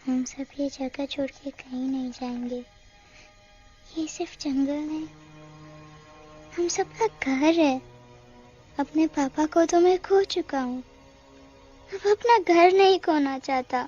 हम सब ये जगह छोड़ के कहीं नहीं जाएंगे। ये सिर्फ जंगल है, हम सबका घर है। अपने पापा को तो मैं खो चुका हूँ, अब अपना घर नहीं खोना चाहता।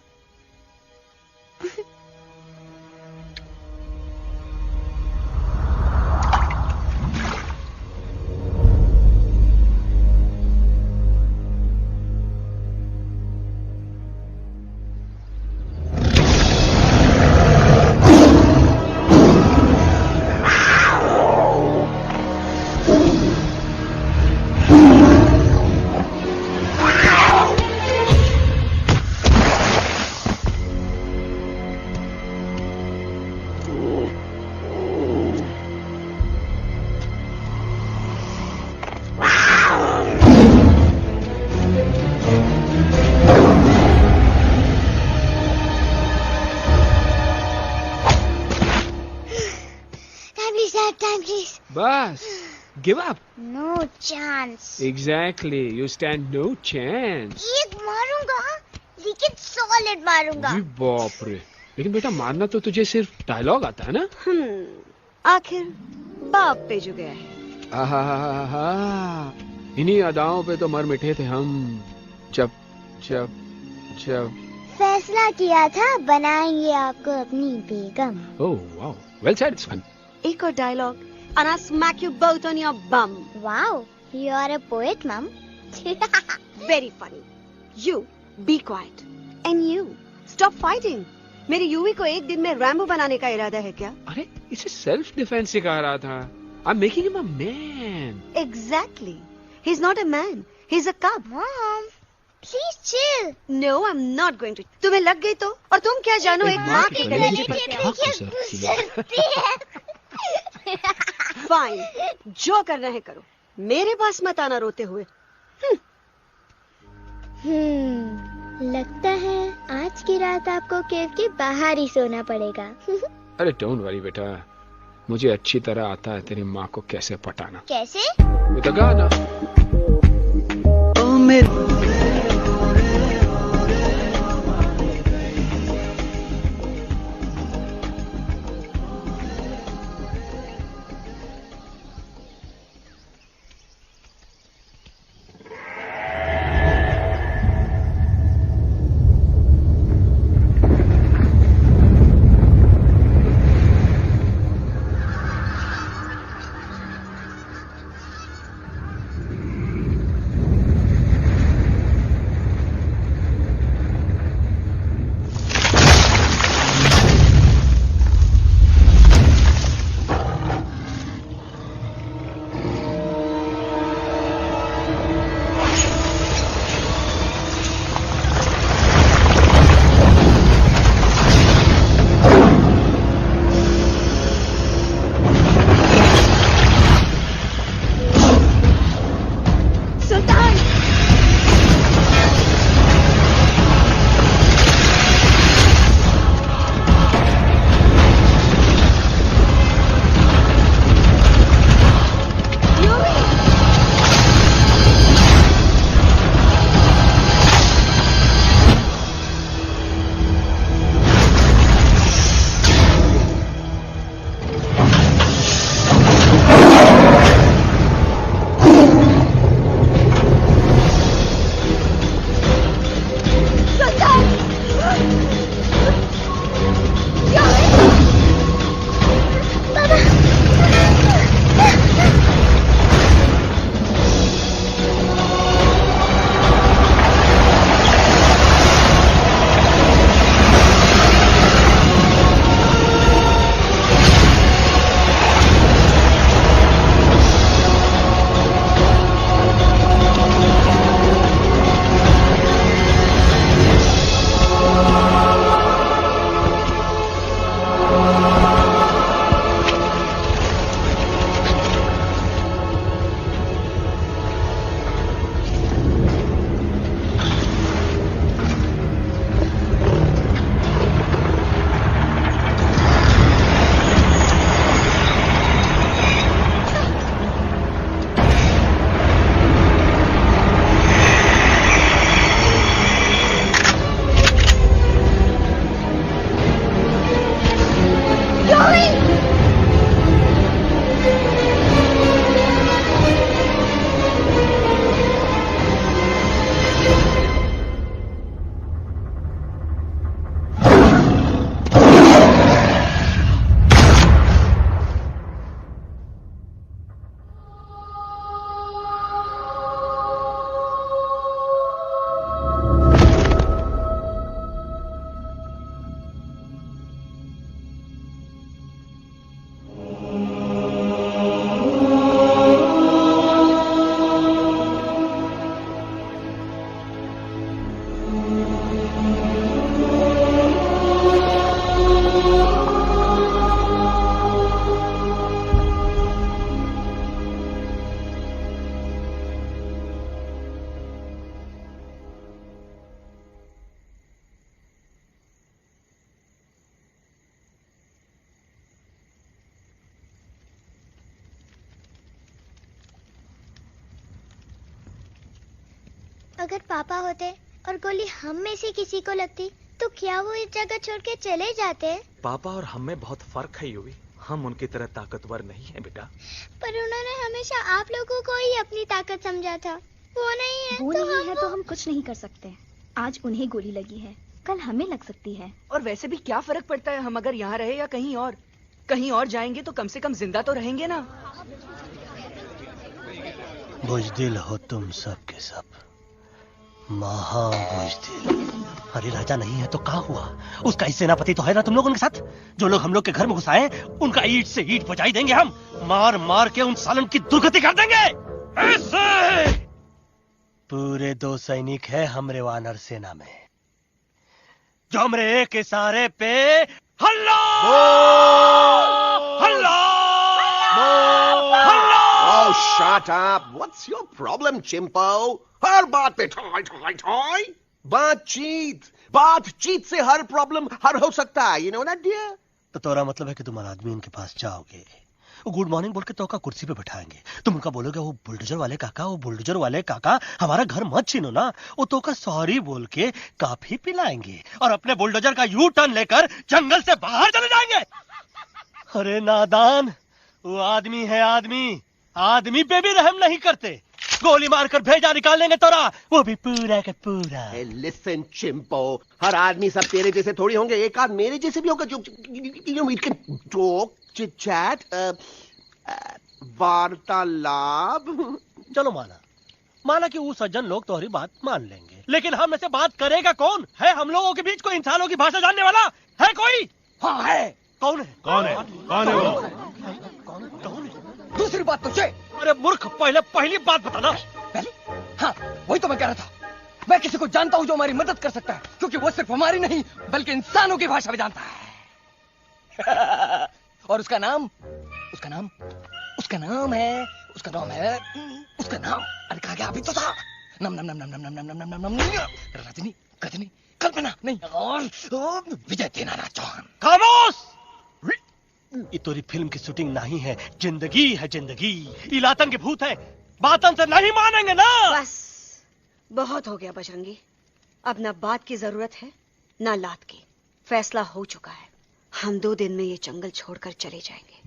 बस, give up. No chance. Exactly, you stand no chance. एक मारूंगा, लेकिन सॉलिड मारूंगा। अरे बाप रे, लेकिन बेटा मारना तो तुझे सिर्फ डायलॉग आता है ना? आखिर बाप पे जो गया है। आहा, इन्हीं अदाओं पे तो मर मिटे थे हम। जब जब जब फैसला किया था बनाएंगे आपको अपनी बेगम। ओह वाओ, वेल सेड सन। एक और dialogue and I'll smack you both on your bum. Wow, you are a poet, Mom. Very funny. You be quiet and you stop fighting. मेरी यूवी को एक दिन में रैम्बो बनाने का इरादा है क्या? अरे इसे सेल्फ डिफेंस सिखा रहा था। I'm making him a man. Exactly. He's not a man. He's a cub. Mom, please chill. No, I'm not going to. तुम्हें लग गई तो? और तुम क्या जानो एक माँ के गले पर फाइन, जो करना है करो, मेरे पास मत आना रोते हुए। लगता है आज की रात आपको केव के बाहर ही सोना पड़ेगा। अरे डोंट वरी बेटा, मुझे अच्छी तरह आता है तेरी माँ को कैसे पटाना। कैसे? With a गाना। अगर पापा होते और गोली हम में से किसी को लगती तो क्या वो इस जगह छोड़ के चले जाते? पापा और हम में बहुत फर्क है यूवी। हम उनकी तरह ताकतवर नहीं है बेटा। पर उन्होंने हमेशा आप लोगों को ही अपनी ताकत समझा था। वो नहीं है वो तो नहीं है तो हम कुछ नहीं कर सकते। आज उन्हें गोली लगी है, कल हमें लग सकती है। और वैसे भी क्या फर्क पड़ता है हम अगर यहाँ रहे या कहीं और? कहीं और जाएंगे तो कम से कम जिंदा तो रहेंगे ना। बुजदिल हो तुम सब के सब, महाबुजदिल। अरे राजा नहीं है तो क्या हुआ? उसका ही सेनापति तो है ना तुम लोग उनके साथ। जो लोग हम लोग के घर में घुसाए उनका ईंट से ईंट बजाई देंगे हम। मार मार के उन सालन की दुर्गति कर देंगे। ऐसे पूरे 2 सैनिक है हमरे वानर सेना में जो हमरे एक इशारे पे हल्ला हल्ला हल्ला। Oh, shut up! What's your problem, Chimpo? हर बात पे ठोय ठोय ठोय। बातचीत से हर प्रॉब्लम हल हो सकता है, you know that dear? तो तोरा मतलब है कि तुम आदमी इनके पास जाओगे, वो गुड मॉर्निंग बोल के तो का कुर्सी पे बैठाएंगे, तुम उनका बोलोगे वो बुलडोजर वाले काका हमारा घर मत छीनो ना, वो तो का सॉरी बोल के काफी पिलाएंगे और अपने बुलडोजर का यू टर्न लेकर जंगल से बाहर चले जाएंगे। अरे नादान, वो आदमी है आदमी पे भी रहम नहीं करते। गोली मारकर भेजा निकाल लेंगे तोरा, वो भी पूरा का पूरा। Hey, listen, Chimpo. हर आदमी सब तेरे जैसे थोड़ी होंगे, एक आध मेरे जैसे भी होगा जो we can talk, chit chat, वार्तालाप। चलो माना कि वो सज्जन लोग तुम्हारी बात मान लेंगे, लेकिन हम ऐसे बात करेगा कौन? है हम लोगों के बीच कोई इंसानों की भाषा जानने वाला है कोई? हाँ है। कौन है? दूसरी बात तो अरे मूर्ख, पहली बात बताना। पहले? हाँ, वही तो मैं कह रहा था। मैं किसी को जानता हूँ जो हमारी मदद कर सकता है, क्योंकि वो सिर्फ हमारी नहीं बल्कि इंसानों की भाषा भी जानता है। और उसका नाम है अरे कहा गया अभी तो था। नम रजनी गजनी कल्पना नहीं और विजय तेनालीराम चौहान। खामोश! ये तोरी फिल्म की शूटिंग नहीं है, जिंदगी है जिंदगी। इलातन के भूत है, बातन से नहीं मानेंगे ना। बस बहुत हो गया बजरंगी, अब ना बात की जरूरत है ना लात की। फैसला हो चुका है, हम 2 दिन में ये जंगल छोड़कर चले जाएंगे।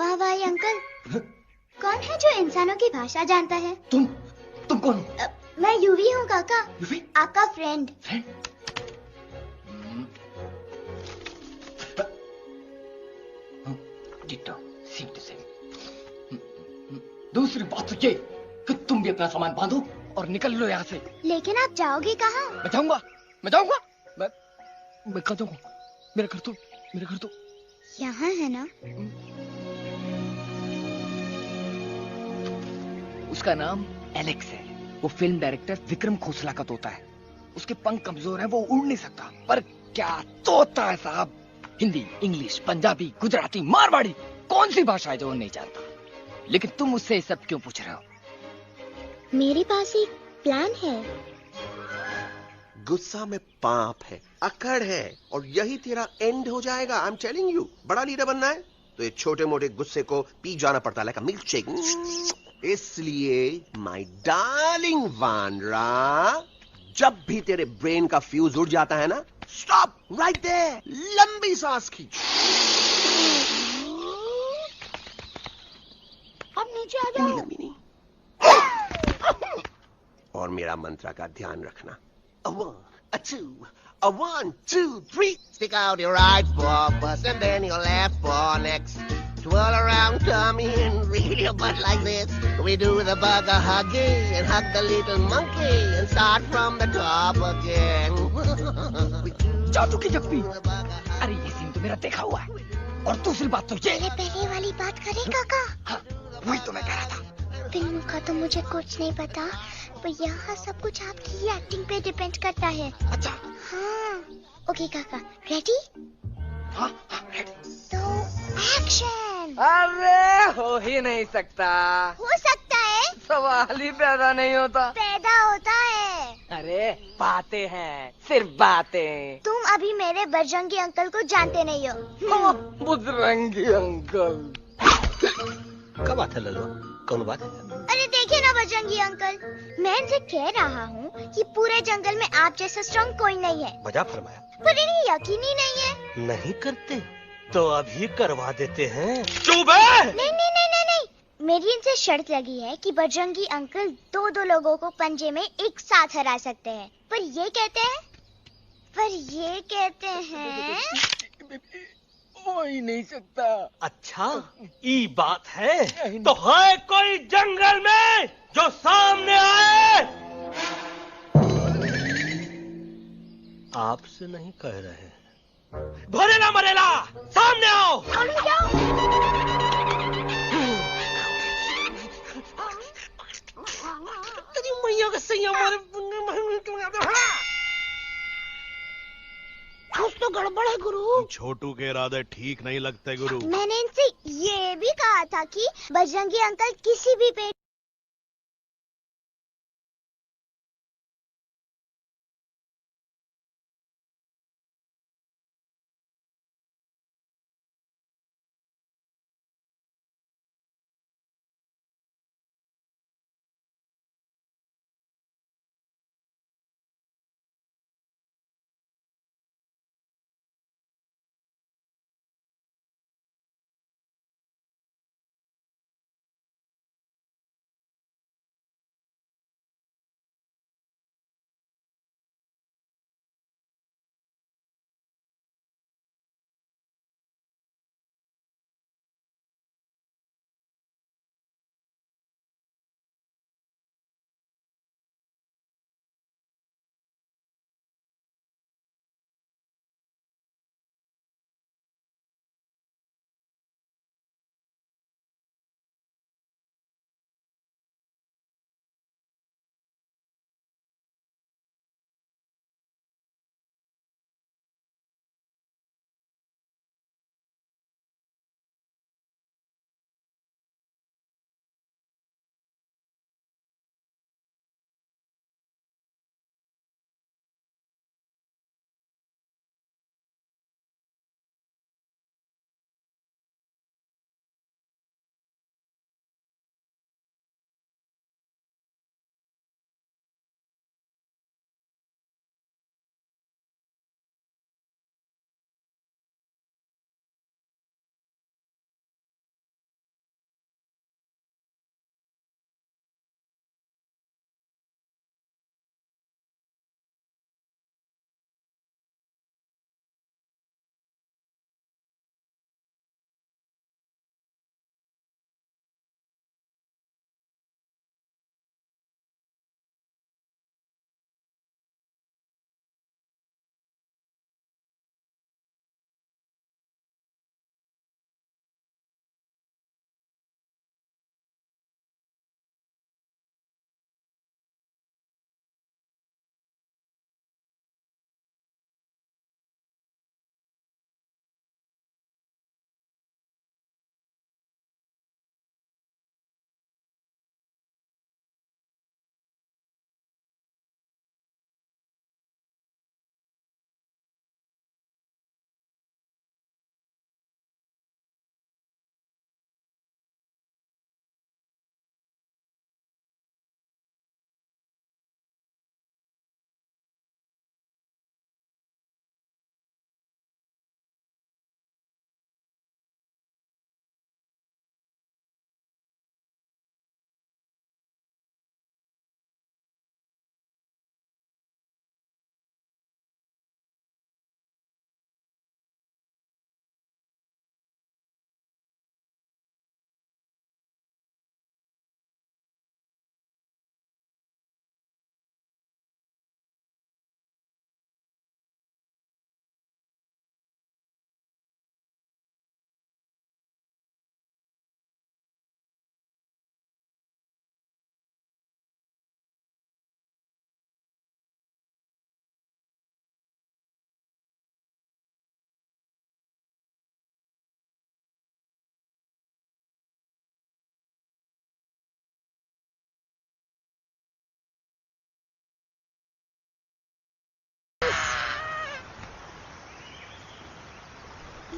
हवाई अंकल, कौन है जो इंसानों की भाषा जानता है? तुम कौन हो? मैं यूवी हूँ काका, यूवी? आपका फ्रेंड। दूसरी बात तो ये कि तुम भी अपना सामान बांधो और निकल लो यहाँ से। लेकिन आप जाओगे कहाँ? मैं जाऊंगा मैं कहाँ जाऊंगा? मेरा घर तो यहाँ है ना? उसका नाम एलेक्स है। वो फिल्म डायरेक्टर विक्रम खोसला का तोता है। उसके पंख कमजोर हैं, वो उड़ नहीं सकता, पर क्या तोता है साहब। हिंदी, इंग्लिश, पंजाबी, गुजराती, मारवाड़ी, कौन सी भाषा है जो वो नहीं जानता? लेकिन तुम उससे सब क्यों पूछ रहे हो? मेरे पास एक प्लान है। गुस्सा में पाप है, अकड़ है, और यही तेरा एंड हो जाएगा। आई एम टेलिंग यू, बड़ा लीडर बनना है तो ये छोटे मोटे गुस्से को पी जाना पड़ता है, लाइक अ मिल्क शेक। इसलिए माय डार्लिंग वानरा, जब भी तेरे ब्रेन का फ्यूज उड़ जाता है ना, स्टॉप राइट देयर, लंबी सांस खींच। अब नीचे आ जाओ। लंबी नहीं। और मेरा मंत्र का ध्यान रखना। A 1, a 2, a 1, 2, 3. Stick out your right paw first and then your left paw next. Twirl around, tummy and reel your butt like this. We do the bugger huggy and hug the little monkey and start from the top again. जादू की जप्पी। अरे ये scene तो मेरा देखा हुआ है। और दूसरी बात तो ये। पहले वाली बात करें काका? हाँ, वही तो मैं कह रहा था। फिल्म का तो मुझे कुछ नहीं पता, पर यहाँ सब कुछ आपकी ही एक्टिंग पे डिपेंड करता है। अच्छा। हाँ। ओके काका, रेडी? हाँ हाँ रेडी। तो एक्शन। अरे हो ही नहीं सकता। हो सकता है। सवाल ही पैदा नहीं होता। पैदा होता है। अरे बातें हैं, सिर्फ बातें। तुम अभी मेरे बजरंगी अंकल को जानते नहीं हो। बजरंगी अंकल। क्या बात है लल्लू, कौन बात है? अरे देखिए ना बजरंगी अंकल, मैं इनसे कह रहा हूँ कि पूरे जंगल में आप जैसा स्ट्रॉन्ग कोई नहीं है। मजा फरमाया। पर इन्हें यकीन ही नहीं है। नहीं करते तो अभी करवा देते हैं। चुप है। नहीं नहीं नहीं नहीं नहीं, मेरी इनसे शर्त लगी है कि बजरंगी अंकल दो लोगों को पंजे में एक साथ हरा सकते हैं। पर ये कहते हैं हो ही नहीं सकता। अच्छा ये बात है तो है कोई जंगल में जो सामने आए? आपसे नहीं कह रहे, भरेला मरेला सामने आओ। मैया का सैया कुछ तो गड़बड़ है गुरु। छोटू के इरादे ठीक नहीं लगते गुरु। मैंने इनसे ये भी कहा था कि बजरंगी अंकल किसी भी पेड़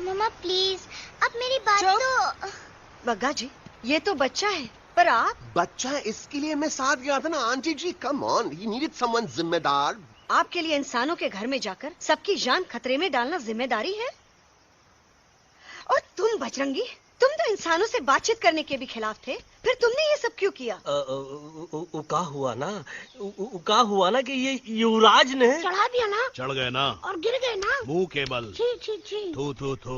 मम्मा प्लीज, अब मेरी बात चुप। तो। बग्गा जी, ये तो बच्चा है, पर आप? बच्चा है इसके लिए मैं साथ गया था ना आंटी जी। Come on, he needed someone जिम्मेदार। आपके लिए इंसानों के घर में जाकर सबकी जान खतरे में डालना जिम्मेदारी है? और तुम बजरंगी, तुम तो इंसानों से बातचीत करने के भी खिलाफ थे, फिर तुमने ये सब क्यों किया? का हुआ ना कि ये युवराज ने चढ़ा दिया ना, चढ़ गए ना और गिर गए ना। मुंह के बल। छी छी छी। थू थू थू।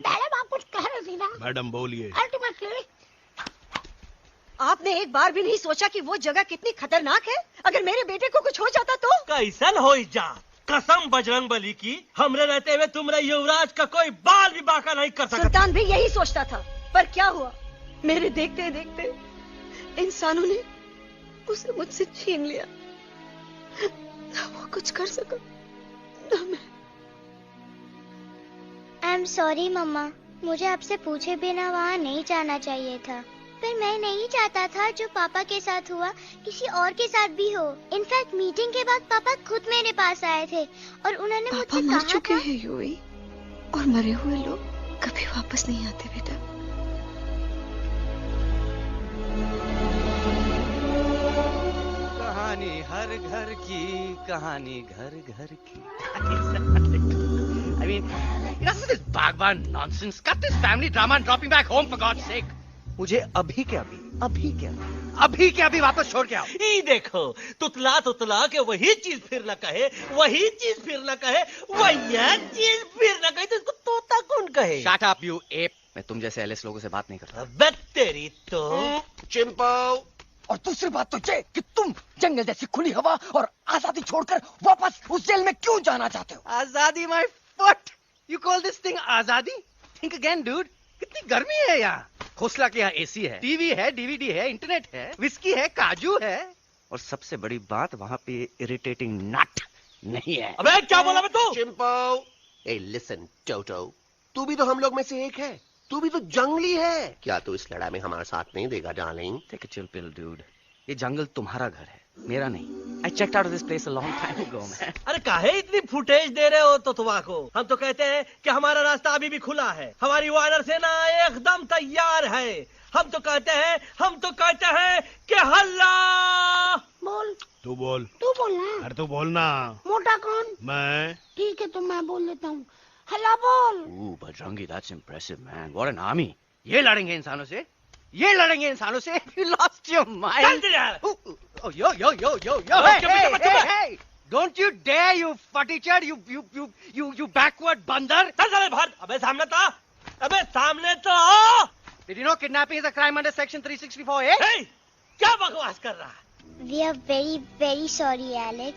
मैडम आप कुछ कह रहे थे ना। मैडम बोलिए। अल्टीमेटली आपने एक बार भी नहीं सोचा कि वो जगह कितनी खतरनाक है? अगर मेरे बेटे को कुछ हो जाता तो? कैसन हो जा, कसम बजरंग बली की, हमरे रहते हुए तुमरे युवराज का कोई बाल भी बाका नहीं कर सकता। सुल्तान भी यही सोचता था, पर क्या हुआ? मेरे देखते देखते इंसानों ने उसे मुझसे छीन लिया। ना वो कुछ कर सका, ना मैं। आई एम सॉरी मम्मा, मुझे आपसे पूछे बिना वहाँ नहीं जाना चाहिए था। पर मैं नहीं चाहता था जो पापा के साथ हुआ किसी और के साथ भी हो। इनफैक्ट मीटिंग के बाद पापा खुद मेरे पास आए थे और उन्होंने मुझसे कहा मर चुके था, हैं यूवी, और मरे हुए लोग कभी वापस नहीं आते बेटा। कहानी हर घर की, कहानी घर घर की। I mean, enough of this Bhagwan nonsense. Cut this family drama and drop me back home for God's sake. मुझे अभी के अभी वापस छोड़ के आओ। ई देखो, तुतला तुतला के वही चीज फिर न कहे, वही चीज फिर न कहे, वही चीज फिर न कहे, तो इसको तोता कौन कहे? Shut up, you ape. मैं तुम जैसे एलिस लोगों से बात नहीं करता। अबे तेरी तो। चिंपो। और दूसरी बात तो ये कि तुम जंगल जैसी खुली हवा और आजादी छोड़कर वापस उस जेल में क्यों जाना चाहते हो? आजादी my foot. You call this thing आजादी? Think again, dude. कितनी गर्मी है यहाँ। खोसला के यहाँ एसी है, टीवी है, डीवीडी है, इंटरनेट है, विस्की है, काजू है, और सबसे बड़ी बात वहाँ पे इरिटेटिंग नट नहीं है। अबे क्या बोला मैं तू? चिंपो। ए लिसन टोटो, तू भी तो हम लोग में से एक है। तू भी तो जंगली है। क्या तू इस लड़ाई में हमारा साथ नहीं देगा darling? Take a chill pill, dude. ये जंगल तुम्हारा घर है, मेरा नहीं। I checked out of this place a long time ago, man. अरे काहे इतनी फुटेज दे रहे हो तुतवा को? हम तो कहते हैं कि हमारा रास्ता अभी भी खुला है, हमारी वानर सेना एकदम तैयार है। हम तो कहते हैं कि हल्ला। बोल। तू बोल। तू बोलना। अरे तू बोलना। मोटा कौन? मैं। ठीक है तो मैं बोल लेता हूँ। हल्ला बोल। Ooh, Bajrangi, that's impressive, man. What an army. ये लड़ेंगे इंसानों से? ये लड़ेंगे इंसानों से? You lost your mind. Oh, yo. Hey. Don't you dare, you fatty-chad, you backward बंदर. चल चले बाहर। अबे सामने तो आओ। Did you know kidnapping is a crime under section 364A? Hey, क्या बकवास कर रहा है? We are very very sorry Alex,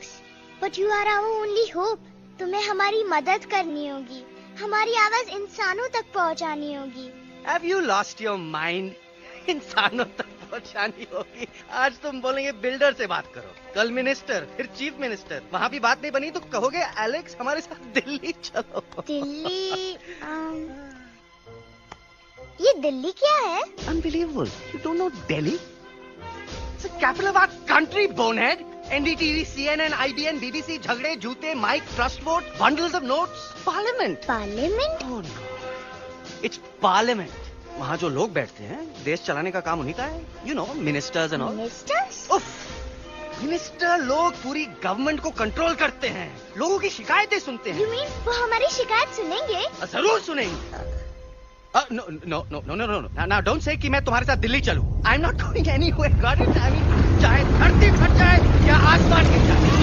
but you are our only hope. तुम्हें हमारी मदद करनी होगी, हमारी आवाज इंसानों तक पहुंचानी होगी। Have you lost your mind? इंसानों तक पहुंचानी होगी। आज तुम बोलेंगे बिल्डर से बात करो, कल मिनिस्टर, फिर चीफ मिनिस्टर। वहाँ भी बात नहीं बनी तो कहोगे एलेक्स हमारे साथ दिल्ली चलो। दिल्ली? ये दिल्ली क्या है? Unbelievable. You don't know Delhi? It's the capital of our country, bonehead. NDTV, CNN, IBN, BBC, झगड़े, जूते, mic, trust vote, bundles of notes, parliament. Parliament? Oh no. It's parliament. वहाँ जो लोग बैठते हैं, देश चलाने का काम उन्हीं का है। You know, ministers and all. Ministers? उफ, मिनिस्टर लोग पूरी गवर्नमेंट को कंट्रोल करते हैं, लोगों की शिकायतें सुनते हैं। You mean वो हमारी शिकायत सुनेंगे? जरूर सुनेंगे। No. Now don't say कि मैं तुम्हारे साथ दिल्ली चलूं. I'm not going anywhere. Got it? I mean, चाहे धरती फट जाए या आसमान गिर जाए।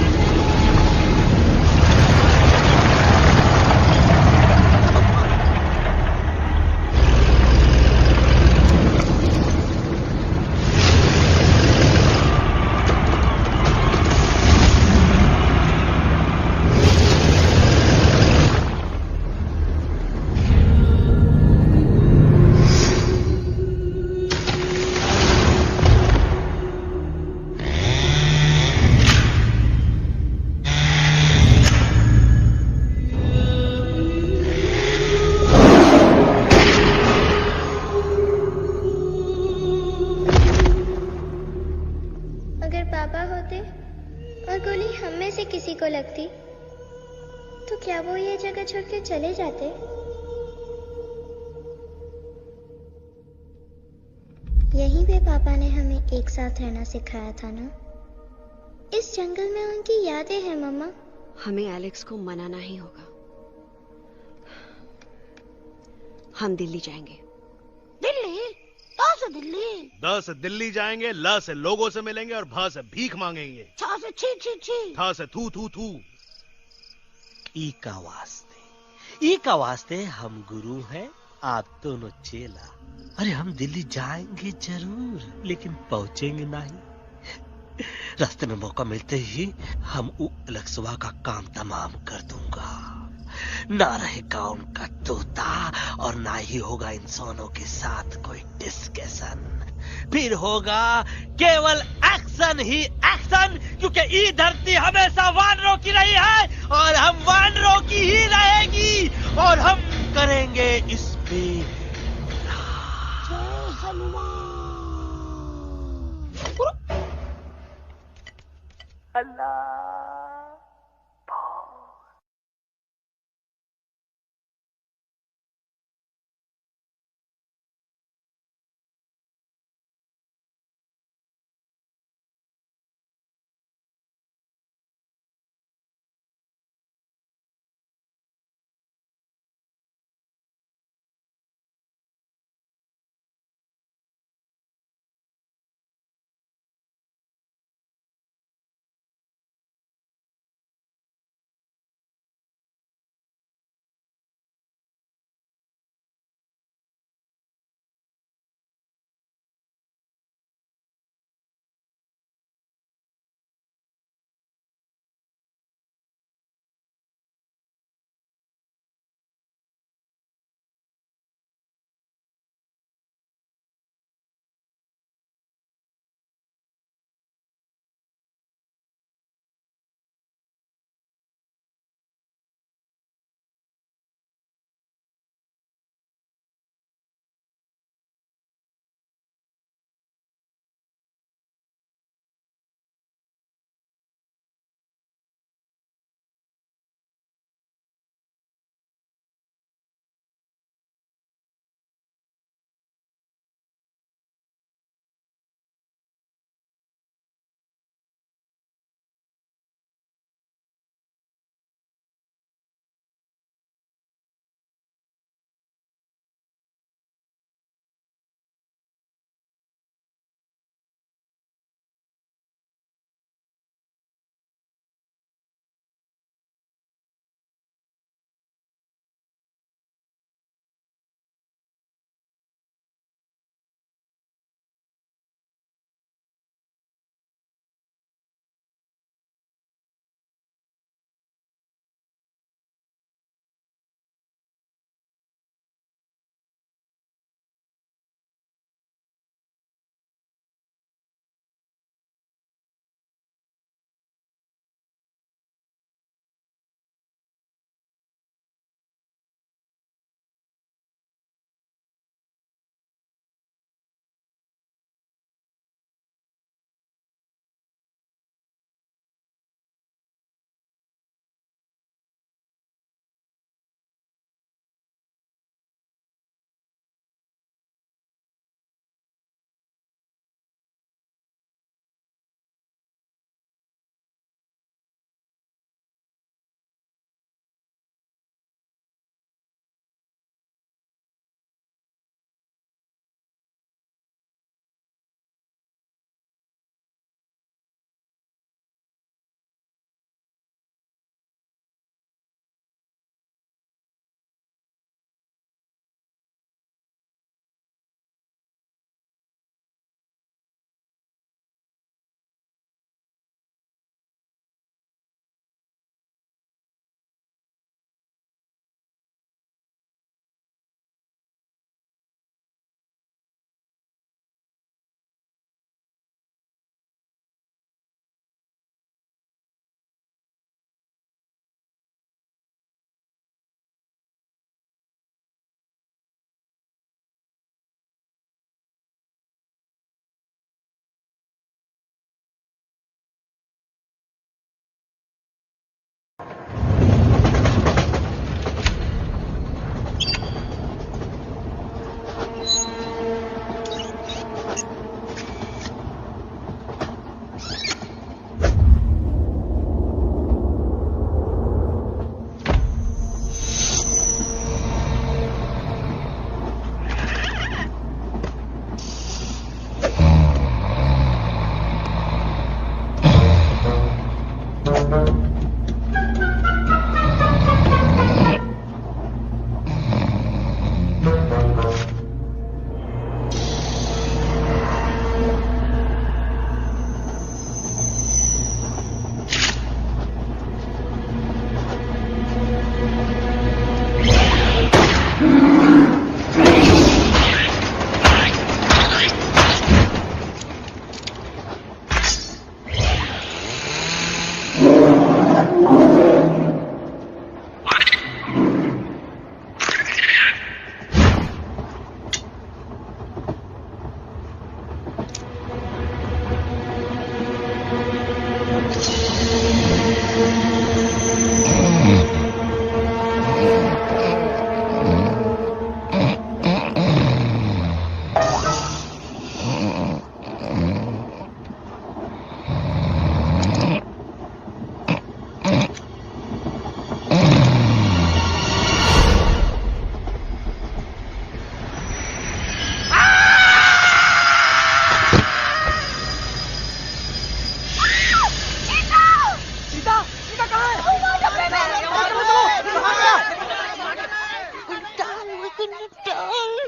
गोली हम में से किसी को लगती तो क्या वो ये जगह छोड़ के चले जाते? यहीं पे पापा ने हमें एक साथ रहना सिखाया था ना। इस जंगल में उनकी यादें हैं मम्मा। हमें एलेक्स को मनाना ही होगा। हम दिल्ली जाएंगे। दिल्ली? कहाँ से दिल्ली? द से दिल्ली जाएंगे, ल से लोगों से मिलेंगे और भ से भीख मांगेंगे। छ से छी छी छी। थ से थू थू थू। ई का वास्ते हम गुरु हैं, आप दोनों चेला। अरे हम दिल्ली जाएंगे जरूर, लेकिन पहुंचेंगे नहीं। रास्ते में मौका मिलते ही हम अलक्सवा का काम तमाम कर दूंगा। ना रहेगा उनका तोता और ना ही होगा इंसानों के साथ कोई डिस्कशन। फिर होगा केवल एक्शन ही एक्शन, क्योंकि ये धरती हमेशा वानरों की रही है और हम वानरों की ही रहेगी और हम करेंगे इस पे जय हनुमान। अल्लाह।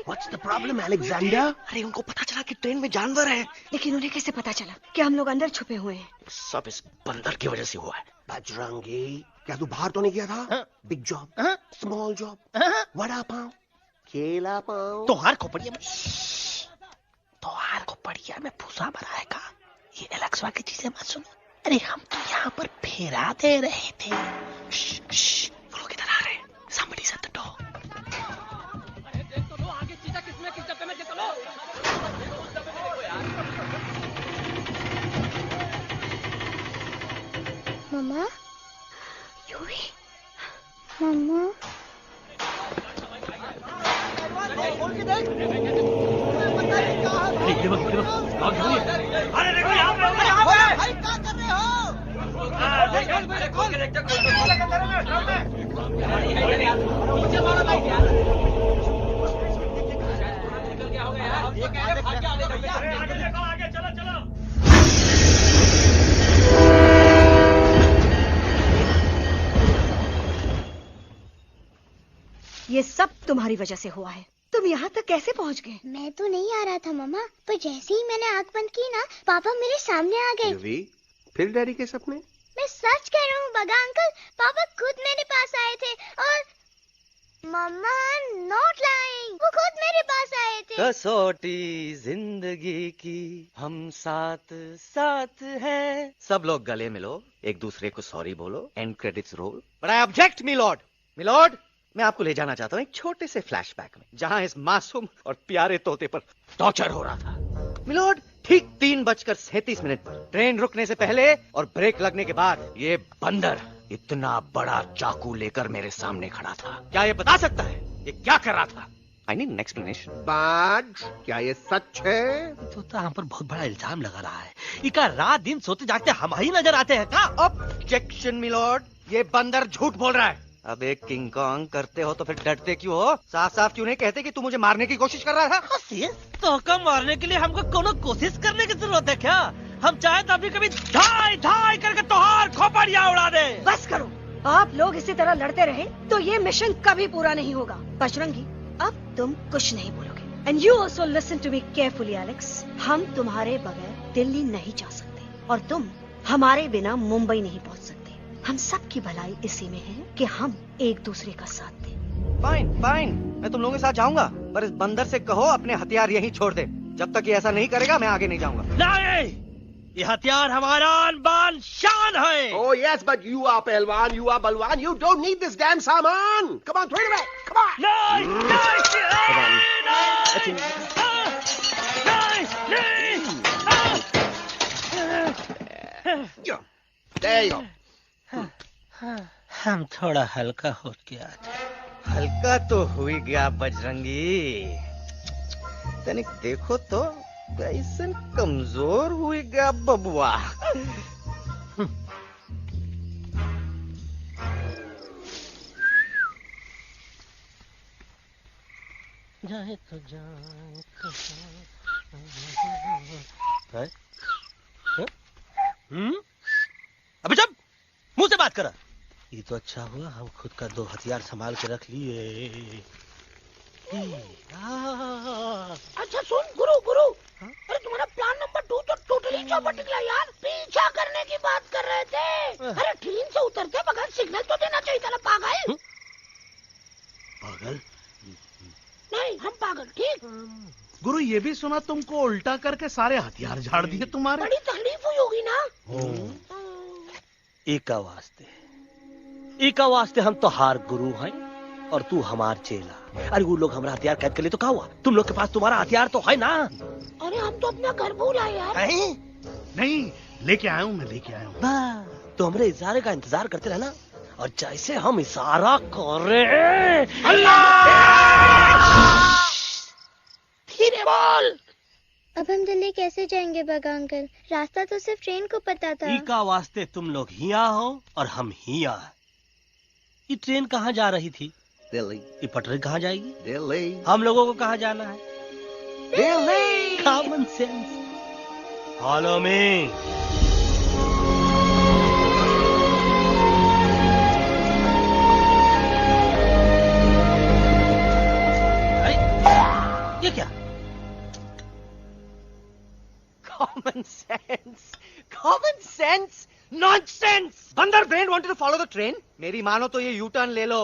What's the problem, Alexander? अरे उनको पता चला कि ट्रेन में जानवर है, लेकिन उन्हें कैसे पता चला कि हम लोग अंदर छुपे हुए हैं? सब इस बंदर की वजह से हुआ है। बजरंगी, क्या तू बाहर तो नहीं गया था? Big job, small job, vada pav, केला पाव। तोहार खोपड़िया में भूसा भरा है का? ये एलेक्सा की चीजें मत सुनो। अरे हम तो यहाँ पर फेरा दे रहे थे। वो लोग इधर आ रहे हैं। Somebody's at the door. मम्मा, यूवी, मम्मा। अरे देखो यहाँ पे भाई क्या कर रहे ये सब तुम्हारी वजह से हुआ है। तुम यहाँ तक कैसे पहुँच गए? मैं तो नहीं आ रहा था मम्मा, पर जैसे ही मैंने आंख बंद की ना, पापा मेरे सामने आ गए। यूवी, फिर डैडी के सपने? मैं सच कह रहा हूँ बगा अंकल, पापा खुद मेरे पास आए थे और मम्मा नॉट लाइंग, वो खुद मेरे पास आए थे। कसौटी जिंदगी की हम साथ साथ हैं। सब लोग गले मिलो, एक दूसरे को सॉरी बोलो, and credits roll. But I object milord. Milord, मैं आपको ले जाना चाहता हूँ एक छोटे से फ्लैशबैक में, जहाँ इस मासूम और प्यारे तोते पर टॉर्चर हो रहा था। मिलॉर्ड, ठीक 3:37 पर ट्रेन रुकने से पहले और ब्रेक लगने के बाद ये बंदर इतना बड़ा चाकू लेकर मेरे सामने खड़ा था। क्या ये बता सकता है ये क्या कर रहा था? I need an explanation. बाज, क्या ये सच है? तो हम पर बहुत बड़ा इल्जाम लगा रहा है। इका रात दिन सोते जागते हम ही नजर आते हैं का? ऑब्जेक्शन मिलॉर्ड, ये बंदर झूठ बोल रहा है। अब एक किंग कॉन्ग करते हो तो फिर डरते क्यों हो? साफ साफ क्यों नहीं कहते कि तू मुझे मारने की कोशिश कर रहा था? तो का मारने के लिए हमको कोनो कोशिश करने की जरूरत है क्या? हम चाहे तो अभी कभी धाई धाई करके तोहार खोपड़िया उड़ा दे। बस करो, आप लोग इसी तरह लड़ते रहे तो ये मिशन कभी पूरा नहीं होगा। बजरंगी, अब तुम कुछ नहीं बोलोगे। And you also listen to me carefully Alex. हम तुम्हारे बगैर दिल्ली नहीं जा सकते और तुम हमारे बिना मुंबई नहीं पहुंच सकते। हम सब की भलाई इसी में है कि हम एक दूसरे का साथ दें। फाइन फाइन, मैं तुम लोगों के साथ जाऊंगा, पर इस बंदर से कहो अपने हथियार यहीं छोड़ दे। जब तक ये ऐसा नहीं करेगा मैं आगे नहीं जाऊंगा। नहीं, ये हथियार हमारा आन-बान शान है। Oh yes, but you are पहलवान, you are बलवान, you don't need this damn सामान. Come on, throw it away. Come on. There you go. हम थोड़ा हल्का हो गया। हल्का तो हुई गया बजरंगी, तनिक देखो तो कैसन कमजोर हुई गया बबुआ। जाए तो जाए अबे जब करा। ये तो अच्छा हुआ हम खुद का 2 हथियार संभाल के रख लिए। अच्छा सुन गुरु गुरु, अरे तुम्हारा प्लान नंबर 2 तो टोटली चौपट निकला यार। पीछा करने की बात कर रहे थे। अरे ट्रेन से उतरते बगैर सिग्नल तो देना चाहिए था ना पागल। पागल? नहीं हम पागल, ठीक। गुरु ये भी सुना तुमको उल्टा करके सारे हथियार झाड़ दिए तुम्हारे। बड़ी तकलीफ हुई होगी ना। एका वास्ते हम तो हार गुरु हैं और तू हमार चेला। अरे वो लोग हमारा हथियार कैद कर ले तो क्या हुआ? तुम लोग के पास तुम्हारा हथियार तो है ना। अरे हम तो अपना घर भूल आए यार। नहीं लेके आया हूँ, मैं लेके आया हूँ। तो हमारे इशारे का इंतजार करते रहना और जैसे हम इशारा करें अल्लाह धीरे बोल। अब हम दिल्ली कैसे जाएंगे बागा अंकल? रास्ता तो सिर्फ ट्रेन को पता था। एका वास्ते तुम लोग हिया हो और हम हिया। ये ट्रेन कहाँ जा रही थी? दिल्ली। ये पटरी कहाँ जाएगी? दिल्ली। हम लोगों को कहाँ जाना है? Delhi. Common sense. Follow me. ये क्या? Common sense, common sense, nonsense. बंदर brain wanted to follow the train. मेरी मानो तो ये यू टर्न ले लो।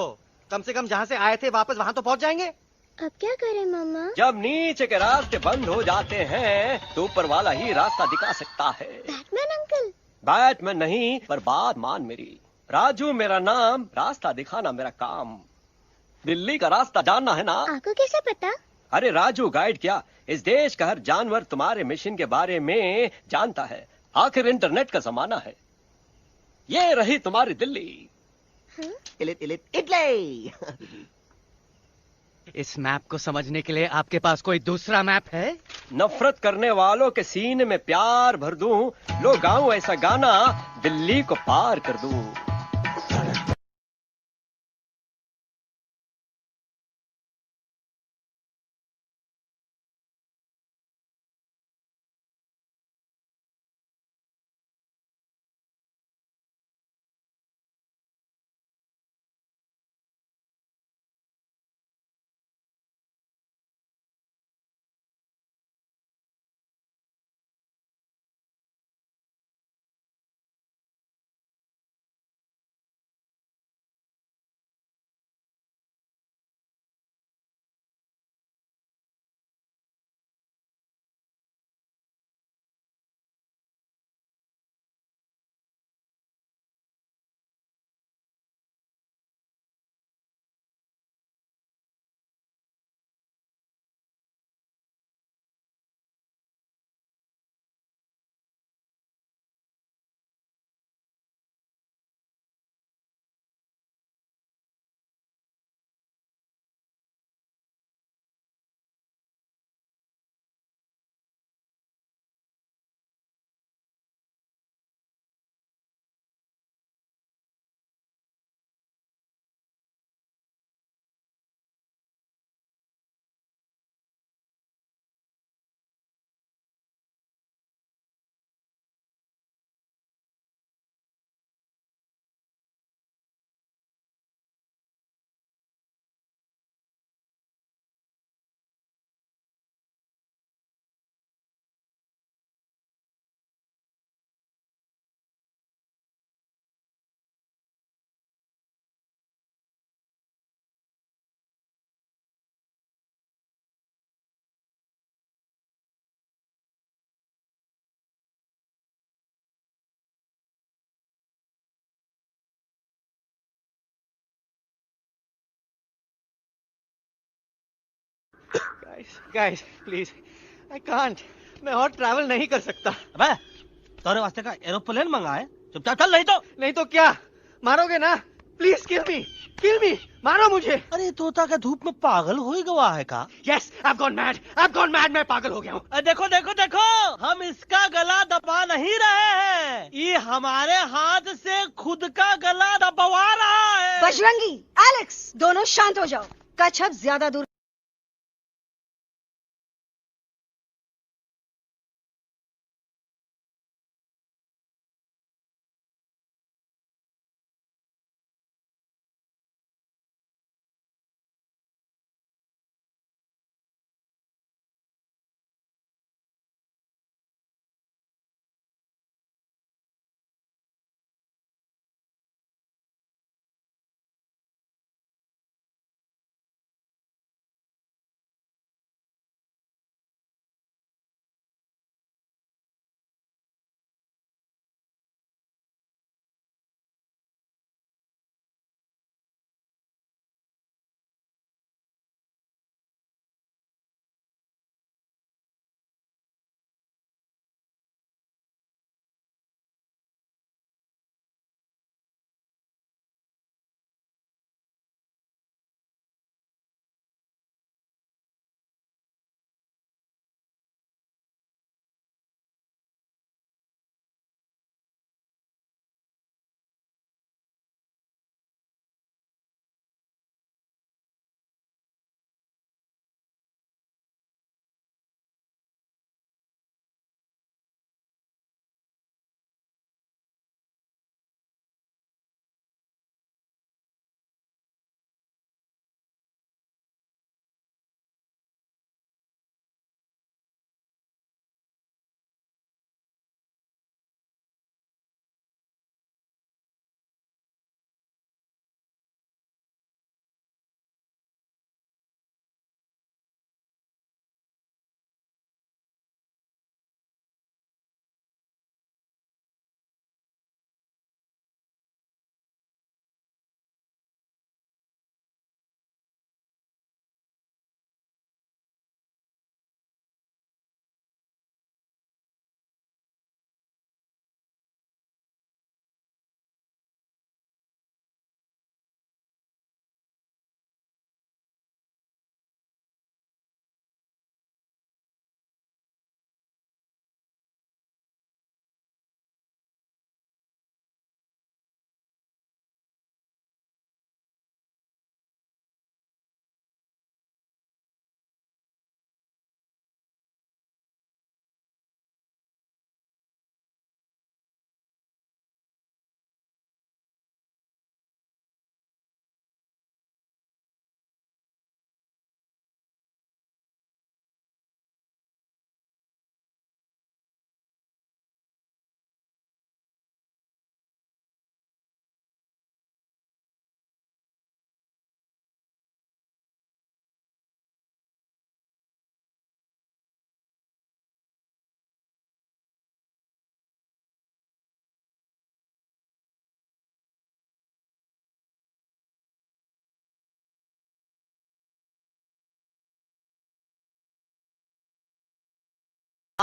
कम से कम जहाँ से आए थे वापस वहाँ तो पहुँच जाएंगे। अब क्या करें मामा? जब नीचे के रास्ते बंद हो जाते हैं तो ऊपर वाला ही रास्ता दिखा सकता है। Batman uncle? बैटमैन नहीं, पर बात मान मेरी। राजू मेरा नाम, रास्ता दिखाना मेरा काम। दिल्ली का रास्ता जानना है ना? आपको कैसे पता? अरे राजू गाइड क्या, इस देश का हर जानवर तुम्हारे मिशन के बारे में जानता है। आखिर इंटरनेट का जमाना है। ये रही तुम्हारी दिल्ली। इटली। इस मैप को समझने के लिए आपके पास कोई दूसरा मैप है? नफरत करने वालों के सीने में प्यार भर दूं, लो गाऊं ऐसा गाना, दिल्ली को पार कर दूं। Guys, please, I can't. मैं और ट्रैवल नहीं कर सकता। अबे, तोरे वास्ते का एरोप्लेन मंगाए? चुपचाप चल, नहीं तो क्या? मारोगे ना? प्लीज किल मी, मारो मुझे। अरे तोता के धूप में पागल हो ही गवा है का? Yes, I've gone mad, मैं पागल हो गया हूँ। देखो, हम इसका गला दबा नहीं रहे हैं, ये हमारे हाथ से खुद का गला दबवा रहा है। बजरंगी, एलेक्स, दोनों शांत हो जाओ। कच्छ अब ज्यादा दूर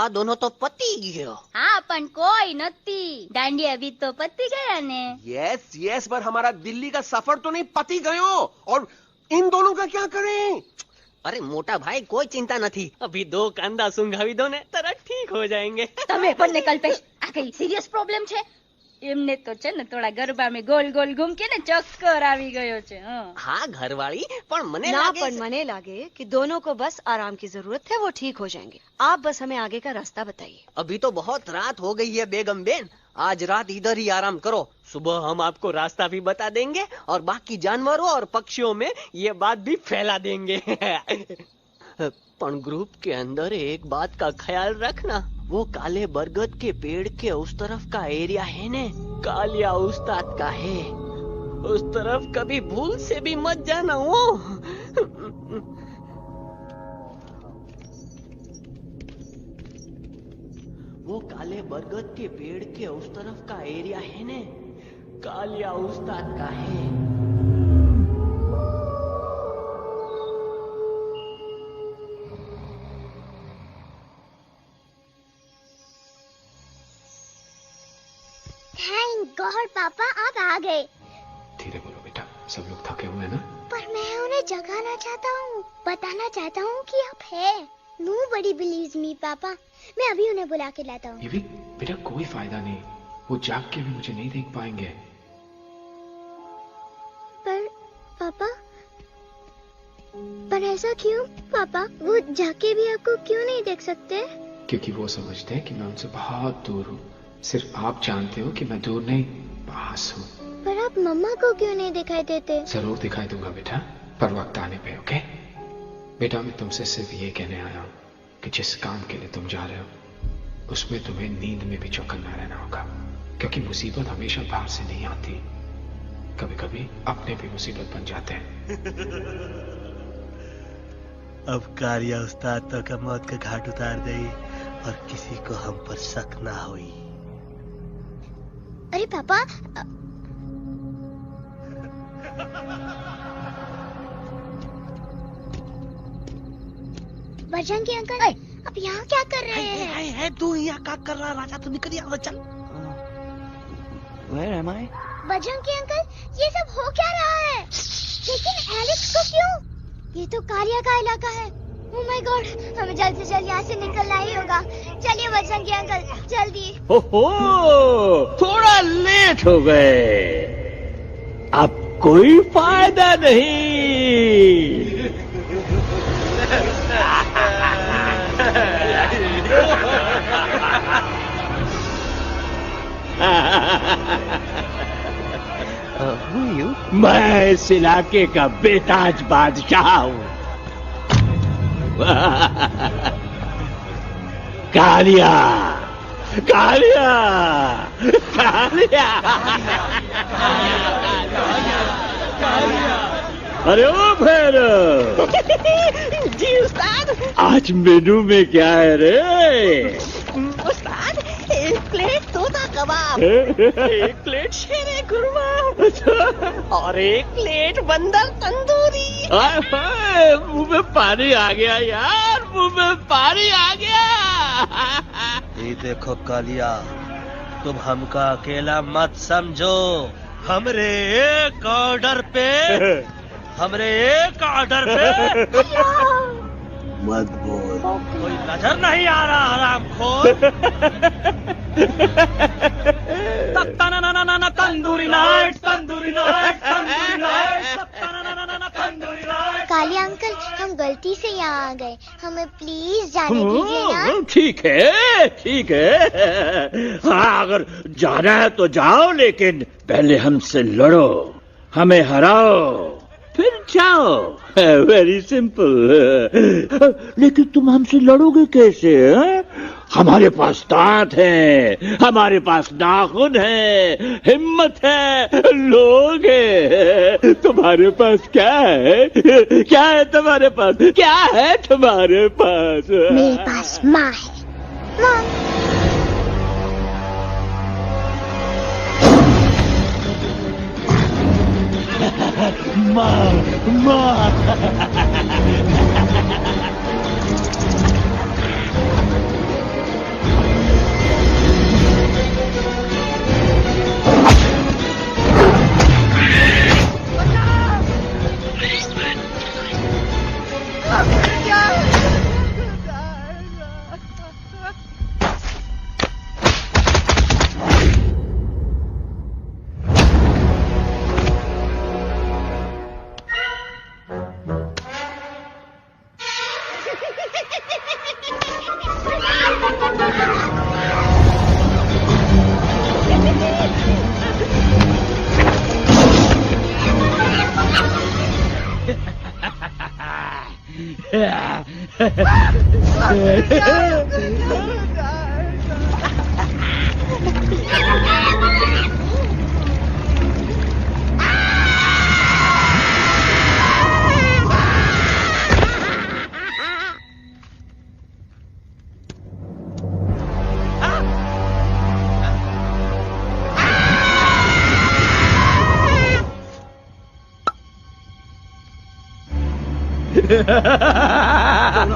આ દોનો તો પતી ગયો. હા પણ કોઈ નથી. દાંડિયા भी तो પતી ગયા ને. यस यस, पर हमारा दिल्ली का सफर तो नहीं पति गयो. और इन दोनों का क्या करें? અરે મોટા ભાઈ કોઈ ચિંતા નથી. અભી 2 કાંદા સુંઘાવી દો ને તરત ઠીક हो जाएंगे. તમે પણ ને કલ્પેશ આ કઈ સિરિયસ પ્રોબ્લેમ છે? એમને તો છે ને થોડા ગરબામાં ગોલ ગોલ ઘૂમ કે ને ચક્કર આવી ગયો છે. हाँ घरवाली पर मने ना लागे पर मने लागे कि दोनों को बस आराम की जरूरत है, वो ठीक हो जाएंगे. आप बस हमें आगे का रास्ता बताइए. अभी तो बहुत रात हो गई है बेगम बेन. आज रात इधर ही आराम करो. सुबह हम आपको रास्ता भी बता देंगे और बाकी जानवरों और पक्षियों में ये बात भी फैला देंगे. पर ग्रुप के अंदर एक बात का ख्याल रखना. वो काले बरगद के पेड़ के उस तरफ का एरिया है ने कालिया उस्ताद का है. उस तरफ कभी भूल से भी मत जाना. वो काले बरगद के पेड़ के उस तरफ का एरिया है ने कालिया उस्ताद का है. थैंक गॉड पापा आप आ गए. धीरे बोलो बेटा, सब लोग थके हुए हैं ना. पर मैं उन्हें जगाना चाहता हूँ, बताना चाहता हूँ कि आप है. Nobody believes me पापा. मैं अभी उन्हें बुला के लाता हूँ. ये भी बेटा कोई फायदा नहीं, वो जाग के भी मुझे नहीं देख पाएंगे. पर पापा, पर ऐसा क्यों पापा? वो जाके भी आपको क्यों नहीं देख सकते? क्योंकि वो समझते हैं कि मैं उनसे बहुत दूर हूँ. सिर्फ आप जानते हो कि मैं दूर नहीं, पास हूँ. पर आप मम्मा को क्यों नहीं दिखाई देते? जरूर दिखाई दूंगा बेटा, पर वक्त आने पे. ओके बेटा, मैं तुमसे सिर्फ ये कहने आया हूँ कि जिस काम के लिए तुम जा रहे हो उसमें तुम्हें नींद में भी चौकन्ना रहना होगा. क्योंकि मुसीबत हमेशा बाहर से नहीं आती, कभी कभी अपने भी मुसीबत बन जाते हैं. अब कालिया उस्ताद तो का मौत का घाट उतार दई और किसी को हम पर शक ना हुई. अरे पापा, बजरंगी अंकल, अब यहाँ क्या कर रहे हैं? है तू यहाँ क्या कर रहा? राजा तू निकल यहाँ चल. Where am I? Bajrangi uncle, ये सब हो क्या रहा है? लेकिन एलेक्स को क्यों? ये तो कालिया का इलाका है. ओह माय गॉड, हमें जल्द से जल्द यहाँ से निकलना ही होगा. चलिए बजरंगी अंकल, जल्दी. ओहो, थोड़ा लेट हो गए. अब कोई फायदा नहीं. मैं इस इलाके का बेताज बादशाह हूँ. कालिया, कालिया, कालिया. अरे ओ भैरव. जी उस्ताद. आज मेनू में क्या है रे? उस्ताद, 1 प्लेट तोता कबाब, 1 प्लेट शेरे कुरमा और 1 प्लेट बंदर तंदूरी. मुंह में पानी आ गया यार, मुंह में पानी आ गया. ये देखो कालिया, तुम हमका अकेला मत समझो. हमरे एक ऑर्डर पे मत बोल. कोई नजर नहीं आ रहा हरामखोर. Tandoori night, tandoori night, tandoori night, tandoori night. Kaliya uncle, हम गलती से यहाँ आ गए, हमें प्लीज जाने दीजिए ना. ठीक है, ठीक है. हाँ, अगर जाना है तो जाओ, लेकिन पहले हमसे लड़ो, हमें हराओ, फिर जाओ. Very simple. लेकिन तुम हमसे लड़ोगे कैसे? हमारे पास दांत है, हमारे पास नाखून है, हिम्मत है, लोग है. तुम्हारे पास क्या है? क्या है तुम्हारे पास? क्या है तुम्हारे पास? मेरे पास माँ है. माँ, माँ.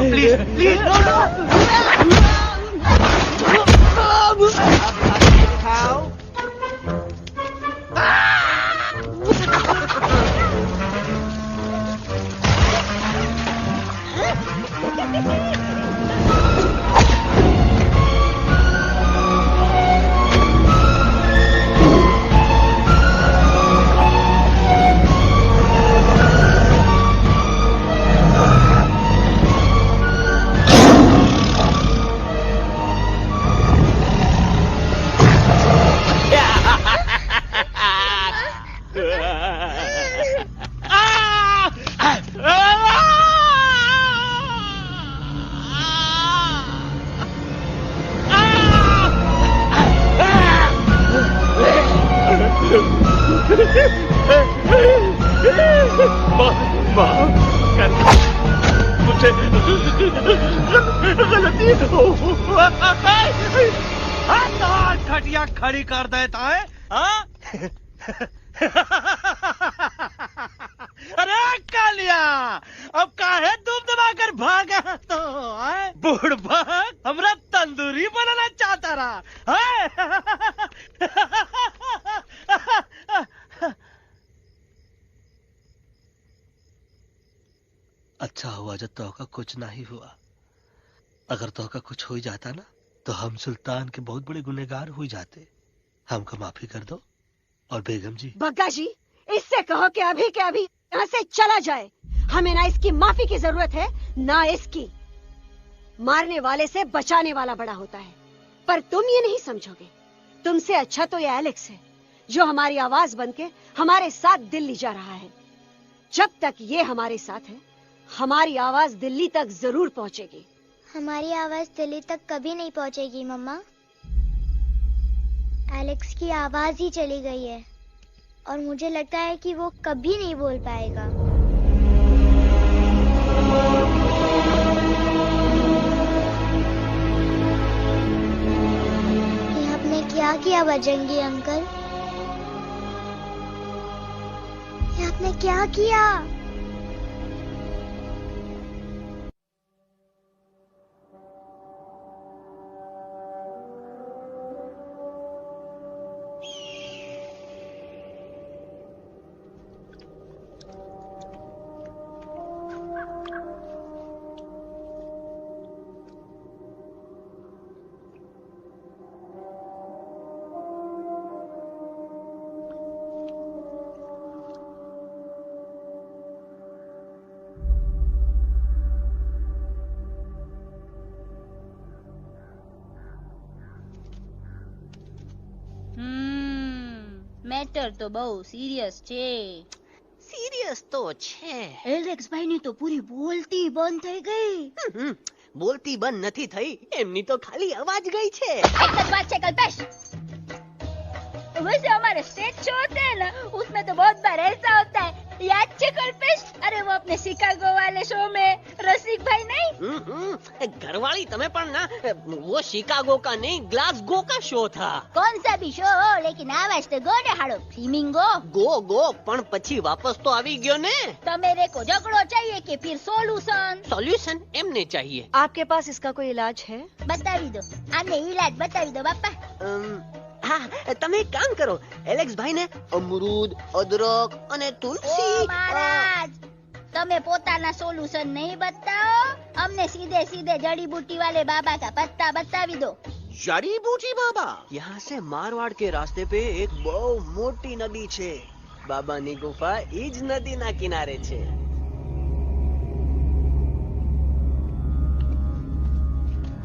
प्लीज प्लीज मुझे गलती खटिया खड़ी कर देता है अरे कालिया अब काहे तुम दबाकर भागा तो बुढ़बा हमरा तंदूरी बनाना चाहता रहा अच्छा हुआ जब तोहका कुछ नहीं हुआ। अगर तोहका कुछ हो जाता ना तो हम सुल्तान के बहुत बड़े गुनहगार हो जाते। हमको माफी कर दो। और बेगम जी, बग्गा जी, इससे कहो कि अभी के अभी यहाँ से चला जाए। हमें ना इसकी माफी की जरूरत है ना इसकी। मारने वाले से बचाने वाला बड़ा होता है, पर तुम ये नहीं समझोगे। तुमसे अच्छा तो ये एलेक्स है जो हमारी आवाज बनके हमारे साथ दिल्ली जा रहा है। जब तक ये हमारे साथ है हमारी आवाज दिल्ली तक जरूर पहुंचेगी। हमारी आवाज दिल्ली तक कभी नहीं पहुंचेगी मम्मा। एलेक्स की आवाज ही चली गई है और मुझे लगता है कि वो कभी नहीं बोल पाएगा। ये आपने क्या किया बजरंगी अंकल? ये आपने क्या किया? મેટર તો બહુ સિરિયસ છે। सीरियस तो छे। એલેક્સ ભાઈ ની તો પૂરી બોલતી બંધ થઈ ગઈ। बोलती बंद નથી થઈ, એમની તો ખાલી અવાજ ગઈ છે। एक सच बात है कल्पेश, वैसे हमारे स्टेज शो होते हैं ना उसमें तो बहुत बार ऐसा होता है, याद है कल्पेश? अरे वो अपने शिकागो वाले शो में रसिक भाई नहीं? घरवाली तमें पण ना, वो शिकागो का नहीं ग्लासगो का शो था। कौन सा भी शो हो लेकिन आवाज तो गो ने हाड़ो फ्लेमिंगो गो पण પછી વાપસ તો આવી ગયો ને। तो मेरे को झगड़ो चाहिए कि फिर सॉल्यूशन एमने चाहिए। आपके पास इसका कोई इलाज है? बतावी दो, आने इलाज बतावी दो बापा। हाँ, તમે એક કામ કરો, એલેક્સ ભાઈ ને અમરૂદ, અદરક અને તુલસી। ओ महाराज, તમે પોતાના સોલ્યુશન नहीं बताओ, हमने सीधे सीधे जड़ी बूटी वाले बाबा का पत्ता बतावी दो। जड़ी बूटी बाबा? यहाँ से मारवाड़ के रास्ते पे एक बहु मोटी नदी छे। बाबा नी गुफा इज नदी ना किनारे छे।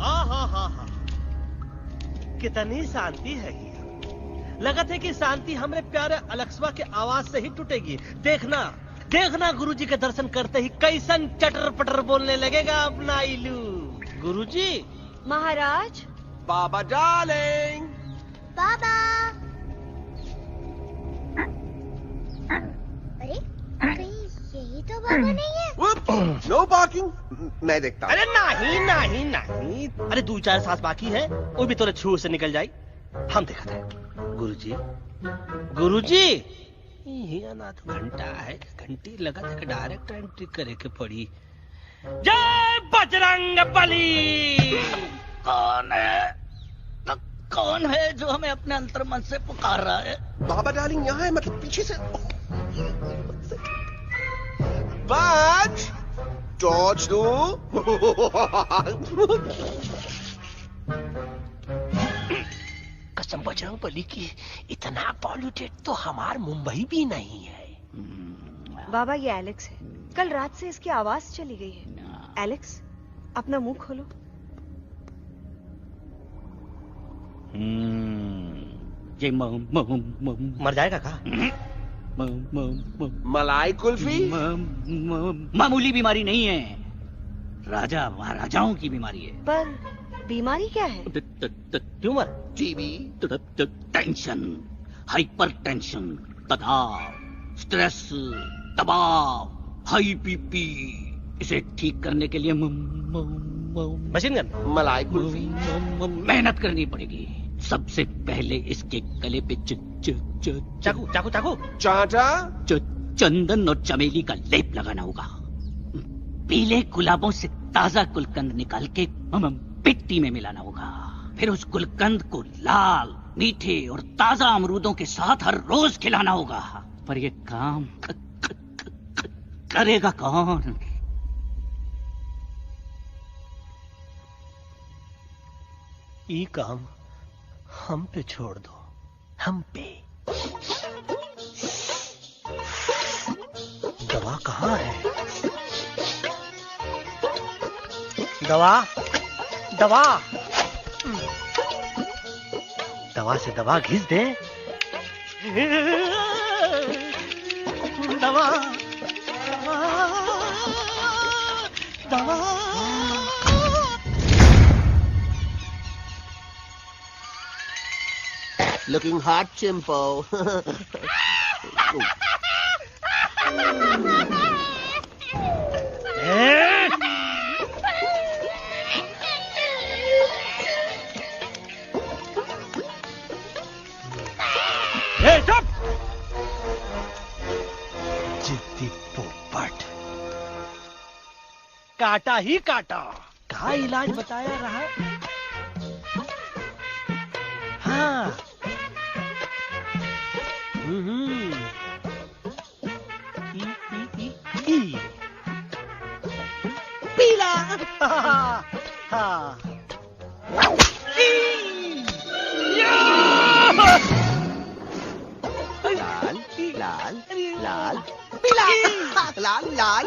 हाँ, कितनी शांति है यहाँ। लगत है कि शांति हमरे प्यारे अलेक्सवा के आवाज से ही टूटेगी। देखना देखना गुरुजी के दर्शन करते ही कैसन चटर पटर बोलने लगेगा अपना इलू। गुरुजी। महाराज। बाबा डार्लिंग। बाबा। अरे कहीं यही तो बाबा नहीं है? No parking. मैं देखता हूँ। अरे नहीं नहीं नहीं, अरे 2-4 सांस बाकी है, वो भी तोरे छू से निकल जाई। हम देखा था। गुरुजी गुरुजी ये ना तो घंटा है, घंटी लगा था, डायरेक्ट एंट्री करे के पड़ी। जय बजरंग बली। कौन है? तो कौन है जो हमें अपने अंतर मन से पुकार रहा है? बाबा डार्लिंग यहाँ है, मतलब पीछे से। बच टॉर्च दो। कसम बजरंग बली की, इतना पॉल्यूटेड तो हमार मुंबई भी नहीं है। बाबा ये एलेक्स है, कल रात से इसकी आवाज चली गई है। एलेक्स अपना मुंह खोलो। ये मर जाएगा का? मलाई कुल्फी? मामूली बीमारी नहीं है, राजा महाराजाओं की बीमारी है। पर बीमारी क्या है? Tumour, TB, tension, hyper tension, तनाव, स्ट्रेस, दबाव, हाई बीपी। इसे ठीक करने के लिए मशीन गन, मलाई कुल्फी, मेहनत करनी पड़ेगी। सबसे पहले इसके गले पे चाकू चाकू चाकू चाटा, चंदन और चमेली का लेप लगाना होगा। पीले गुलाबों से ताजा गुलकंद निकाल के मिट्टी में मिलाना होगा। फिर उस गुलकंद को लाल, मीठे और ताजा अमरूदों के साथ हर रोज खिलाना होगा। पर ये काम करेगा कौन? ये काम हम पे छोड़ दो, हम पे। दवा कहाँ है? दवा दवा दवा से दवा घिस दे। दवा दवा दवा। Looking hot, Chimpo. चुप! जिद्दी पोपट, काटा ही काटा। क्या इलाज बताया रहा? हाँ। पीला। हाँ। लाल लाल लाल पीला, लाल लाल लाल।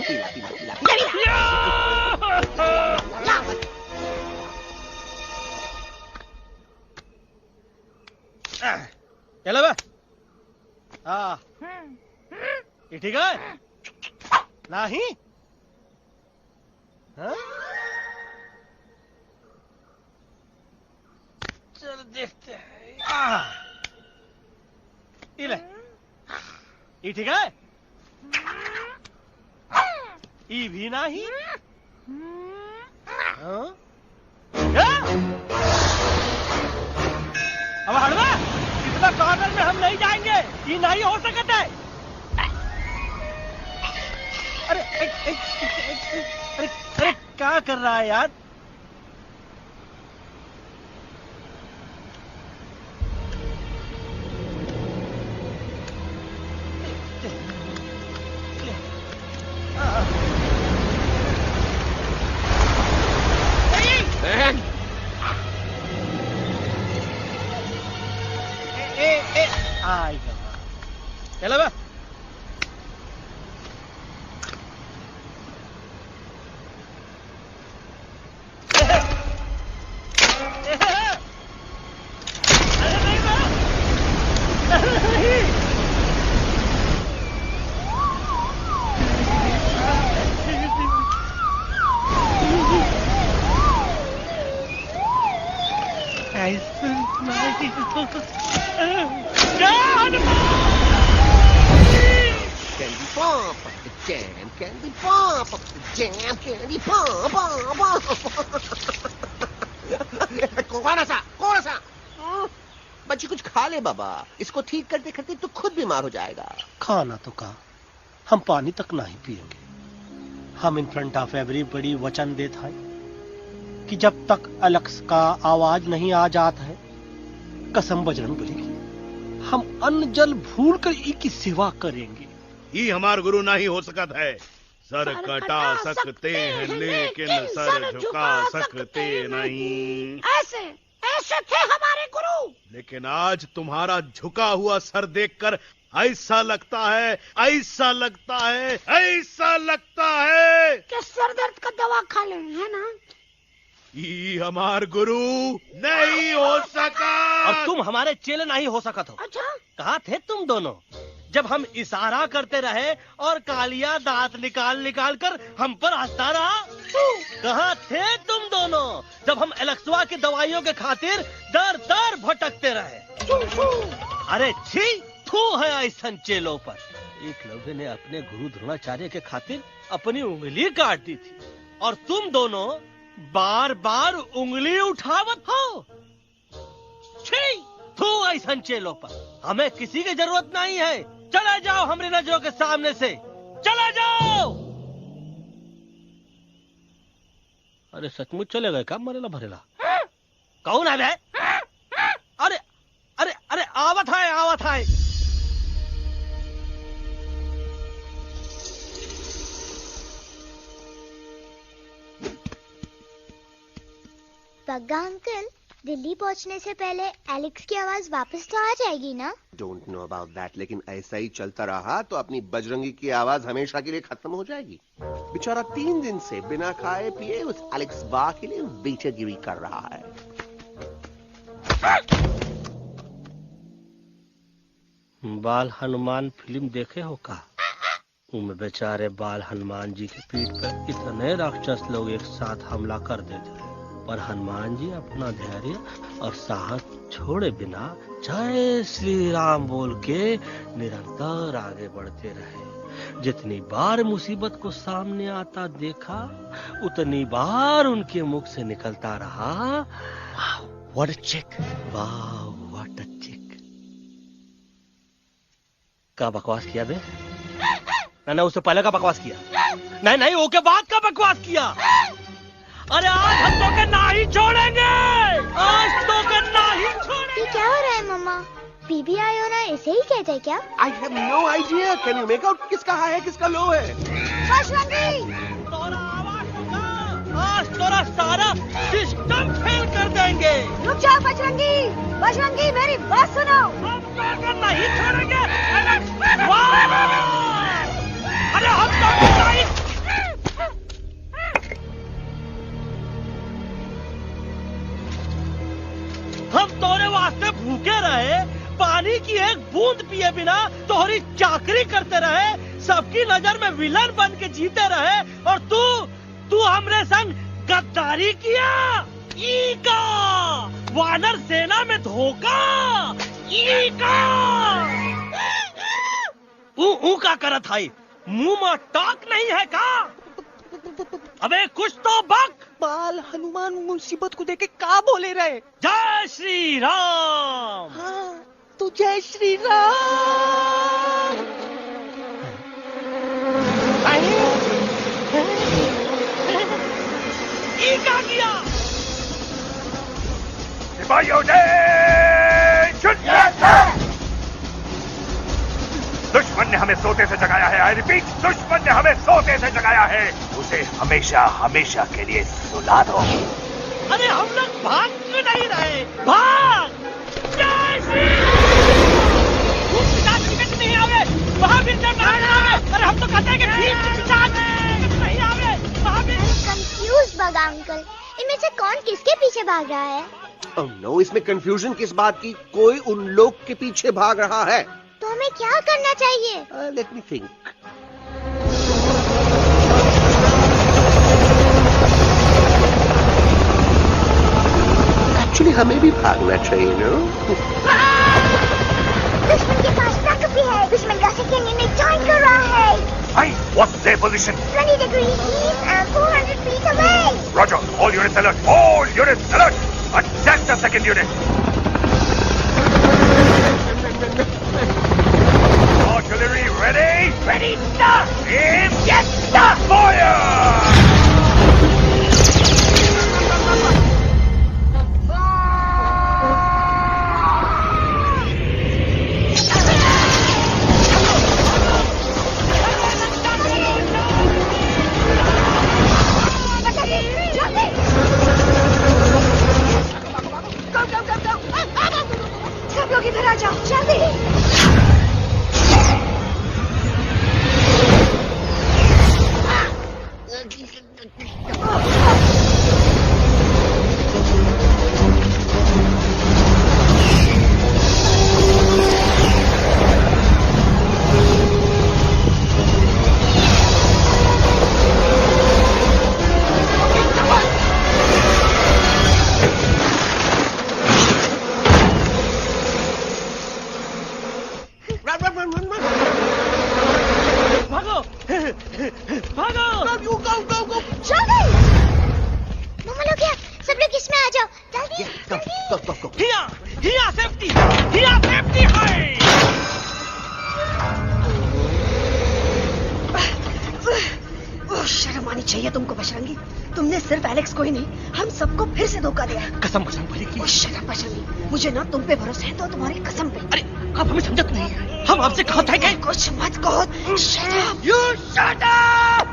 पीला पीला पीला लाल। चलो बे। हाँ, ये ठीक है? नहीं? हाँ? चल देखते हैं। ये ले। ये ठीक है? ये भी नहीं? हाँ? अब हड़वा, इतना कॉर्नर में हम नहीं जाएंगे, ये नहीं हो सकता है। अरे अरे अरे क्या कर रहा है यार? चलो बे। Nice Candy pop, jam, candy pop, jam, candy pop. कौन सा? बच्ची कुछ खा ले बाबा, इसको ठीक करते करते तो खुद बीमार हो जाएगा। खाना तो कहा, हम पानी तक नहीं पिएंगे। हम इन फ्रंट ऑफ एवरीबॉडी वचन देता है कि जब तक एलेक्स का आवाज नहीं आ जाता है, कसम बजरंग बली की, हम अन्न जल भूल कर की सेवा करेंगे। ये हमार गुरु नहीं हो सकता है। सर कटा सकते हैं लेकिन सर झुका सकते नहीं। ऐसे थे हमारे गुरु। लेकिन आज तुम्हारा झुका हुआ सर देखकर ऐसा लगता है कि सर दर्द का दवा खा ले, है ना? ये हमार गुरु नहीं हो सका। और तुम हमारे चेले नहीं हो सका। तो अच्छा, कहाँ थे तुम दोनों जब हम इशारा करते रहे और कालिया दांत निकाल निकाल कर हम पर हंसता रहा? कहाँ थे तुम दोनों जब हम एलेक्सवा की दवाइयों के खातिर दर दर भटकते रहे? अरे छी, थू है ऐसा चेलों पर। एकलव्य ने अपने गुरु द्रोणाचार्य के खातिर अपनी उंगली काट दी थी और तुम दोनों बार बार उंगली उठावत हो। छी, थू ऐसा चेलों पर। हमें किसी की जरूरत नहीं है। चले जाओ हमारी नजरों के सामने से, चले जाओ। अरे सचमुच चले गए क्या? मरेला भरेला कौन है बे? अरे अरे अरे आवत है। बग्गा अंकल, दिल्ली पहुंचने से पहले एलेक्स की आवाज वापस तो आ जाएगी ना? डोंट नो अबाउट दैट, लेकिन ऐसा ही चलता रहा तो अपनी बजरंगी की आवाज हमेशा के लिए खत्म हो जाएगी। बेचारा 3 दिन से बिना खाए पिए उस एलेक्स बा के लिए बेचैगिरी कर रहा है। बाल हनुमान फिल्म देखे हो का? उनमें बेचारे बाल हनुमान जी की पीठ पर इतने राक्षस लोग एक साथ हमला कर देते हैं, पर हनुमान जी अपना धैर्य और साहस छोड़े बिना जय श्री राम बोल के निरंतर आगे बढ़ते रहे। जितनी बार मुसीबत को सामने आता देखा, उतनी बार उनके मुख से निकलता रहा, व्हाट अ चिक, वाह व्हाट अ चिक। का बकवास किया बे? ना उससे पहले का बकवास किया? नहीं ओके बाद का बकवास किया। अरे आज हम तो के नहीं छोड़ेंगे, आज तो के नहीं छोड़ेंगे। ये क्या हो रहा है मम्मा? बीबी आई हो ना, ऐसे ही कहते हैं क्या? I have no idea. Can you make out किसका हाई है किसका लो है? तोरा आवाज सुना, आज तोरा सारा सिस्टम फेल कर देंगे। रुक जाओ बजरंगी, मेरी बात सुनो। हम तो नहीं छोड़ेंगे। अरे हम तो नहीं। हम तोरे वास्ते भूखे रहे, पानी की एक बूंद पिए बिना तोहरी चाकरी करते रहे, सबकी नजर में विलन बन के जीते रहे, और तू हमरे संग गद्दारी किया। ईका वानर सेना में धोखा। ईका ऊ का करत है? मुंह में टाक नहीं है का? अबे कुछ तो बक। बाल हनुमान मुसीबत को देखे का बोले रहे? जय श्री राम। हाँ, तो जय श्री राम। ये क्या किया? सिपाहियों दुश्मन ने हमें सोते से जगाया है। आई रिपीट, दुश्मन ने हमें सोते से जगाया है। उसे हमेशा हमेशा के लिए सुला दो। अरे हम लोग भाग क्यों नहीं रहे? भाग! जय श्री नहीं आवे, महावीर जब नहीं आवे। अरे हम तो कहते हैं कि नहीं आवे, महावीर। कंफ्यूज बगा अंकल, इनमें से कौन किसके पीछे भाग रहा है? ओह नो, इसमें कंफ्यूजन किस बात की? कोई उन लोग के पीछे भाग रहा है। तो हमें क्या करना चाहिए? Let me think. एक्चुअली हमें भी भागना चाहिए नो। दुश्मन के पास ताकत भी है। दुश्मन का सेकेंड यूनिट ज्वाइन कर रहा है। Hey, what's their position? 20 degrees east and 400 feet away. Roger, all units alert. All units alert. Attack the second unit. Artillery ready? Ready, start! Aim! Yes, start! Fire! सब लोग इधर आ जाओ, जल्दी। शर्म आनी चाहिए तुमको बजरंगी। तुमने सिर्फ एलेक्स को ही नहीं, हम सबको फिर से धोखा दिया। कसम बजरंग बली की। शर्म बजरंगी, मुझे ना तुम पे भरोसा है तो तुम्हारी कसम पे। अरे आप हमें समझत नहीं है। हम आपसे कहते हैं कि कुछ मत कहो। Shut up! You shut up!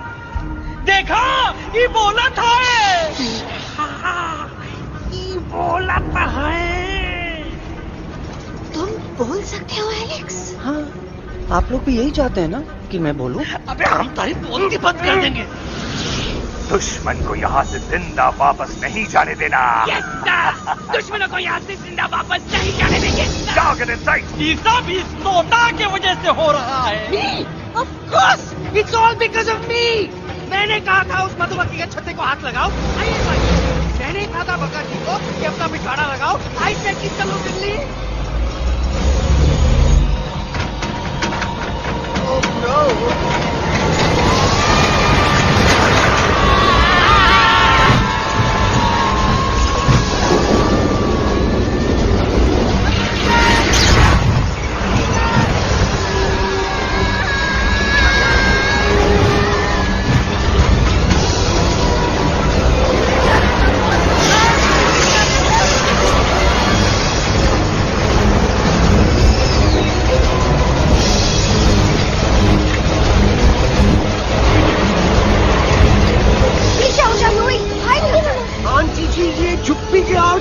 देखा, ये बोला था। ये बोला था है। तुम बोल सकते हो एलेक्स? हाँ, आप लोग भी यही चाहते हैं ना कि मैं बोलूं? अबे हम तारी बोलती बंद कर देंगे। दुश्मन को यहाँ से जिंदा वापस नहीं जाने देना। Yes, sir! दुश्मनों को यहाँ से जिंदा वापस नहीं जाने देंगे। Target in sight! ये सब इस तोता की वजह से हो रहा है। Me? Of course! It's all because of me! मैंने कहा था उस मधुमक्खी के छत्ते को हाथ लगाओ। मैंने कहा था बका जी को कि अपना बिछाड़ा लगाओ। I said कि चलो दिल्ली। Oh no!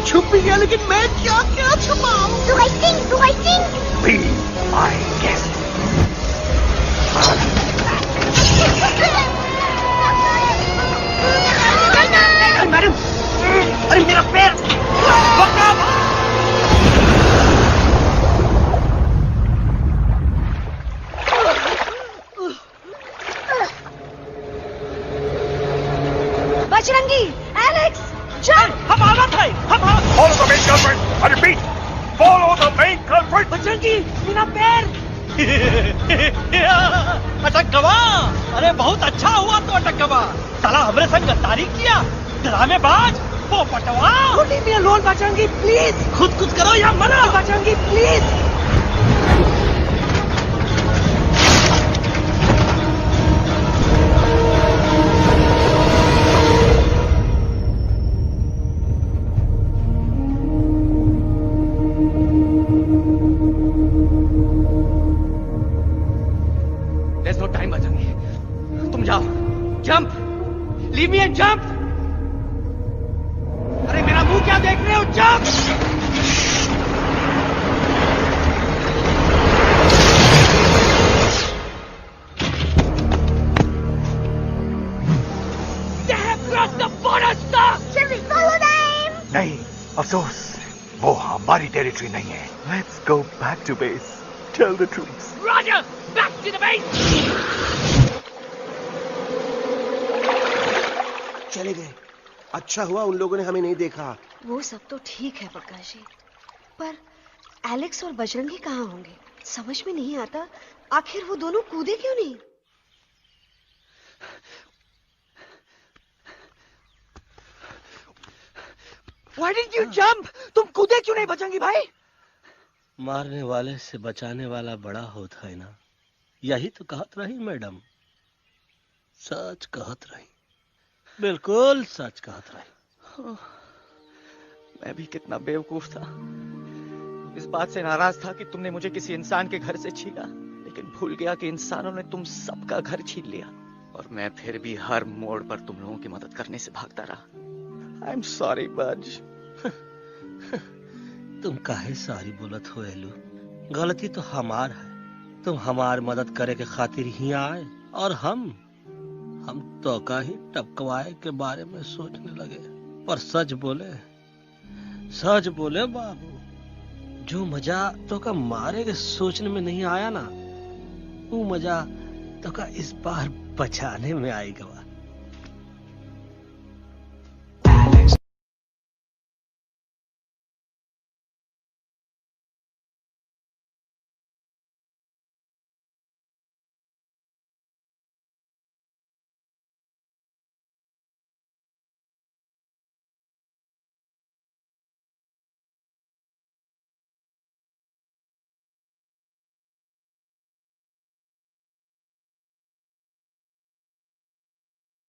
छुप भी गया, लेकिन मैं क्या क्या छुपाऊं? Do I sing? Be my guest. Madam, अरे मेरा पैर! बजरंगी, एलेक्स, चल! हम आवाज है, हम आवाज। Follow the main culprit. I repeat, follow the main culprit. Bajrangi, मेरा पैर! अटक गवा। अरे बहुत अच्छा हुआ तो अटक गवा। साला हमरे संग गद्दारी किया, ड्रामेबाज, पोपटवा। Leave me alone, Bajrangi, please. खुद करो या मरो। Bajrangi, please. There's no time, Bajrangi. तुम जाओ, jump, leave me and jump। अरे मेरा मुंह क्या देख रहे हो? Jump. They have crossed the border, sir. Shall we follow them? नहीं, अफसोस, वो हमारी टेरिटरी नहीं है। Let's go back to base. Tell the troops. Roger, back to the base. चले गए। अच्छा हुआ उन लोगों ने हमें नहीं देखा। वो सब तो ठीक है प्रकाश जी, पर एलेक्स और बजरंगी कहाँ होंगे? समझ में नहीं आता, आखिर वो दोनों कूदे क्यों नहीं? Why didn't you jump? तुम कूदे क्यों नहीं बजरंगी भाई? मारने वाले से बचाने वाला बड़ा होता है ना, यही तो कहत रही मैडम। सच कहत रही, बिल्कुल सच कहत रही। मैं भी कितना बेवकूफ था। इस बात से नाराज था कि तुमने मुझे किसी इंसान के घर से छीना, लेकिन भूल गया कि इंसानों ने तुम सबका घर छीन लिया और मैं फिर भी हर मोड़ पर तुम लोगों की मदद करने से भागता रहा। I'm sorry, बज। तुम काहे सारी बोलत हो एलू? गलती तो हमार है। तुम हमार मदद करे के खातिर ही आए और हम तो का ही टपकवाए के बारे में सोचने लगे। पर सच बोले बाबू, जो मजा तो का मारे के सोचने में नहीं आया ना, वो मजा तो का इस बार बचाने में आएगा।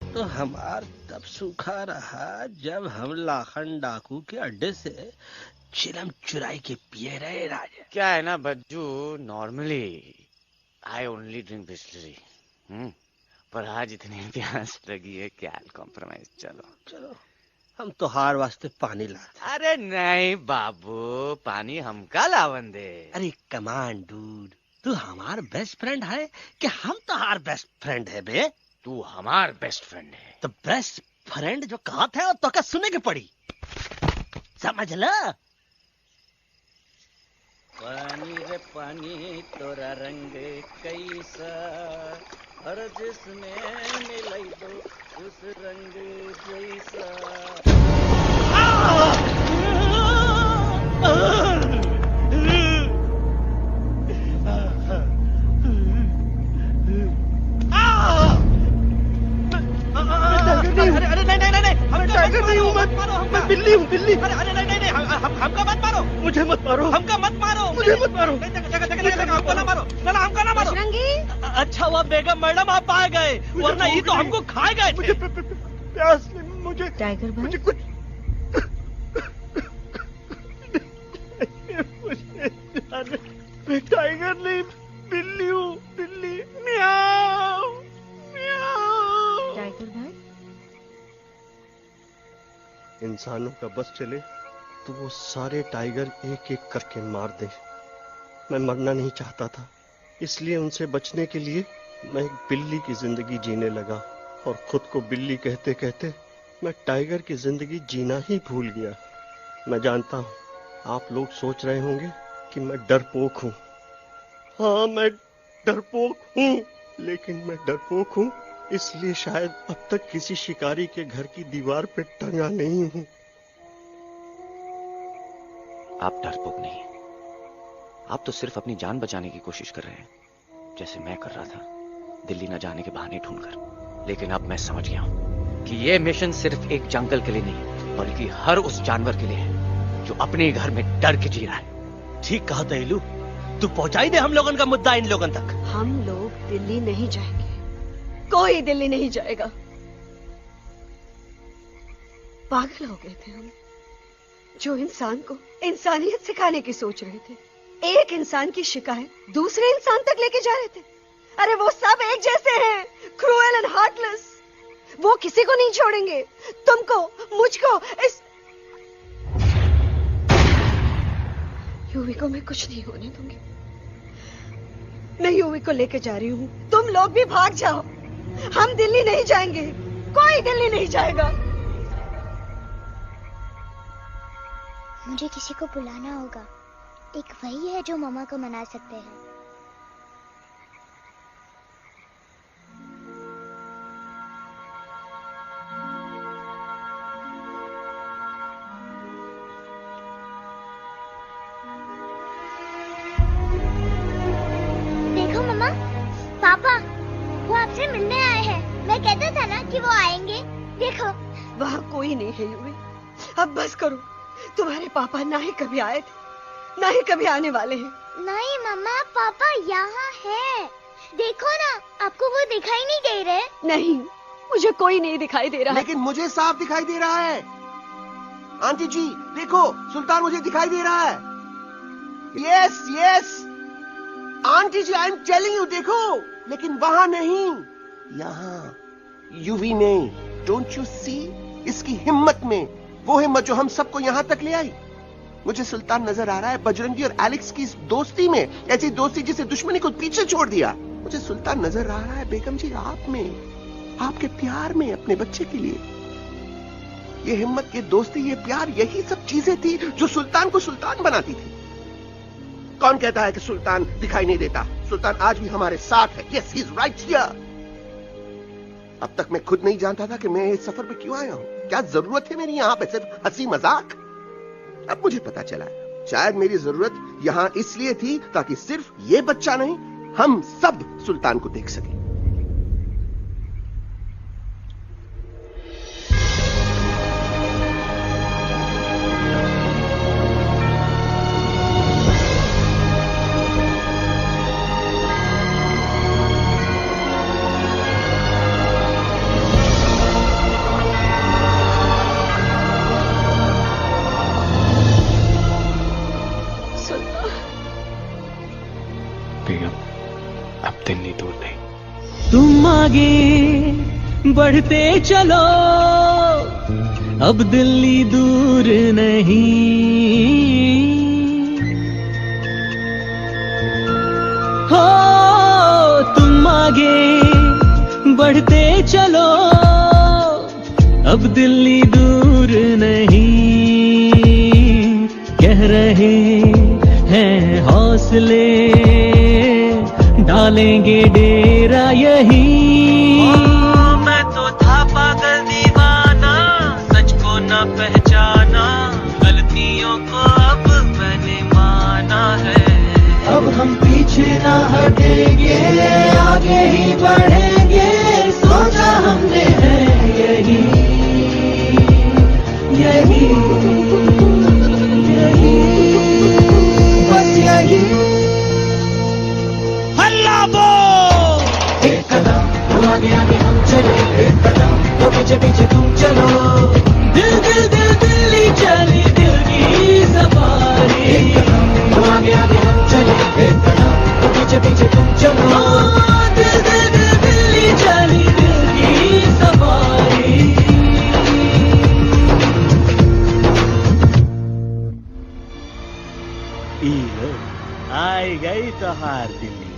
तो हमार तब सूखा रहा जब हम लाखन डाकू के अड्डे से चिलम चुराई के पिए रहे राजा। क्या है ना Bajju, normally I only drink Bisleri, पर आज इतनी प्यास लगी है क्या कॉम्प्रोमाइज। चलो हम तो हार वास्ते पानी ला। अरे नहीं बाबू, पानी हमका लावन दे। अरे कमान डूड, तू हमार बेस्ट फ्रेंड है कि हम तो हार बेस्ट फ्रेंड है बे? तू हमार बेस्ट फ्रेंड है। तो बेस्ट फ्रेंड जो कहा था तो क्या सुने के पड़ी, समझ ला। पानी रे पानी तोरा रंग कैसा, हर जिसमें मिलाई दो उस रंग जैसा। अरे नहीं, हम टाइगर नहीं हूँ, मैं बिल्ली हूँ, बिल्ली। अरे नहीं, हमका मत मारो, मुझे मत मारो, हमका मत मारो, मुझे मत मारो, हमको ना मारो, ना हमका ना मारो। अच्छा हुआ बेगम मैडम आप आ गए, वरना ये तो हमको खाए गए। मुझे प्यास नहीं, मुझे टाइगर भाई, मुझे कुछ मैं टाइगर नहीं, बिल्ली हूँ, बिल्ली। म्याऊ म्याऊ। टाइगर भाई, इंसानों का बस चले तो वो सारे टाइगर एक एक करके मार दे। मैं मरना नहीं चाहता था, इसलिए उनसे बचने के लिए मैं एक बिल्ली की जिंदगी जीने लगा और खुद को बिल्ली कहते कहते मैं टाइगर की जिंदगी जीना ही भूल गया। मैं जानता हूँ आप लोग सोच रहे होंगे कि मैं डरपोक हूँ। हाँ, मैं डरपोक हूँ, लेकिन मैं डरपोक हूँ इसलिए शायद अब तक किसी शिकारी के घर की दीवार पे टंगा नहीं हूँ। आप डरपोक नहीं, आप तो सिर्फ अपनी जान बचाने की कोशिश कर रहे हैं, जैसे मैं कर रहा था दिल्ली न जाने के बहाने ढूंढकर। लेकिन अब मैं समझ गया हूं कि यह मिशन सिर्फ एक जंगल के लिए नहीं, बल्कि हर उस जानवर के लिए है जो अपने घर में डर के जी रहा है। ठीक कहा दहलू, तू पहुंचाई दे हम लोगन का मुद्दा इन लोगन तक। हम लोग दिल्ली नहीं जाएंगे, कोई दिल्ली नहीं जाएगा। पागल हो गए थे हम, जो इंसान को इंसानियत सिखाने की सोच रहे थे, एक इंसान की शिकायत दूसरे इंसान तक लेके जा रहे थे। अरे वो सब एक जैसे हैं, क्रूएल एंड हार्टलेस। वो किसी को नहीं छोड़ेंगे, तुमको, मुझको, इस यूवी को मैं कुछ नहीं होने दूंगी। मैं यूवी को लेके जा रही हूँ, तुम लोग भी भाग जाओ। हम दिल्ली नहीं जाएंगे, कोई दिल्ली नहीं जाएगा। मुझे किसी को बुलाना होगा, एक वही है जो मामा को मना सकते हैं। कि वो आएंगे? देखो वहाँ कोई नहीं है यूवी। अब बस करो। तुम्हारे पापा ना ही कभी आए थे, ना ही कभी आने वाले हैं। नहीं मम्मा, पापा यहाँ है। देखो ना, आपको वो दिखाई नहीं दे रहे? नहीं, मुझे कोई नहीं दिखाई दे रहा। लेकिन मुझे साफ दिखाई दे रहा है। आंटी जी देखो, सुल्तान मुझे दिखाई दे रहा है। यस यस आंटी जी, आई एम टेलिंग यू, देखो। लेकिन वहां नहीं, यहाँ यूवी ने। Don't you see? इसकी हिम्मत में, वो हिम्मत जो हम सबको यहाँ तक ले आई। मुझे सुल्तान नजर आ रहा है बजरंगी और एलेक्स की इस दोस्ती में, ऐसी दोस्ती जिसे दुश्मनी को पीछे छोड़ दिया। मुझे सुल्तान नजर आ रहा है बेगम जी आप में, आपके प्यार में, अपने बच्चे के लिए। ये हिम्मत, ये दोस्ती, ये प्यार, यही सब चीजें थी जो सुल्तान को सुल्तान बनाती थी। कौन कहता है कि सुल्तान दिखाई नहीं देता? सुल्तान आज भी हमारे साथ है। Yes, he is right here. अब तक मैं खुद नहीं जानता था कि मैं इस सफर पे क्यों आया हूं। क्या जरूरत है मेरी यहाँ पे सिर्फ हंसी मजाक? अब मुझे पता चला है, शायद मेरी जरूरत यहाँ इसलिए थी ताकि सिर्फ ये बच्चा नहीं, हम सब सुल्तान को देख सकें। तुम आगे बढ़ते चलो, अब दिल्ली दूर नहीं। हो तुम आगे बढ़ते चलो, अब दिल्ली दूर नहीं। कह रहे हैं हौसले, डालेंगे डेरा यही। मैं तो था पागल दीवाना, सच को न पहचाना, गलतियों को अब मैंने माना है। अब हम पीछे ना हटेंगे, आगे ही बढ़ेंगे, सोचा हमने है यही यही यही, बस यही। एक कदम तो आगे आगे हम चले, एक कदम तो पीछे पीछे तुम चलो। दिल दिल दिल दिल्ली चली, दिल की सफारी। एक कदम तो आगे आगे हम चले, एक कदम तो पीछे पीछे तुम चलो। दिल दिल दिल दिल्ली चली, दिल की सफारी। आई गई तो हार दिल्ली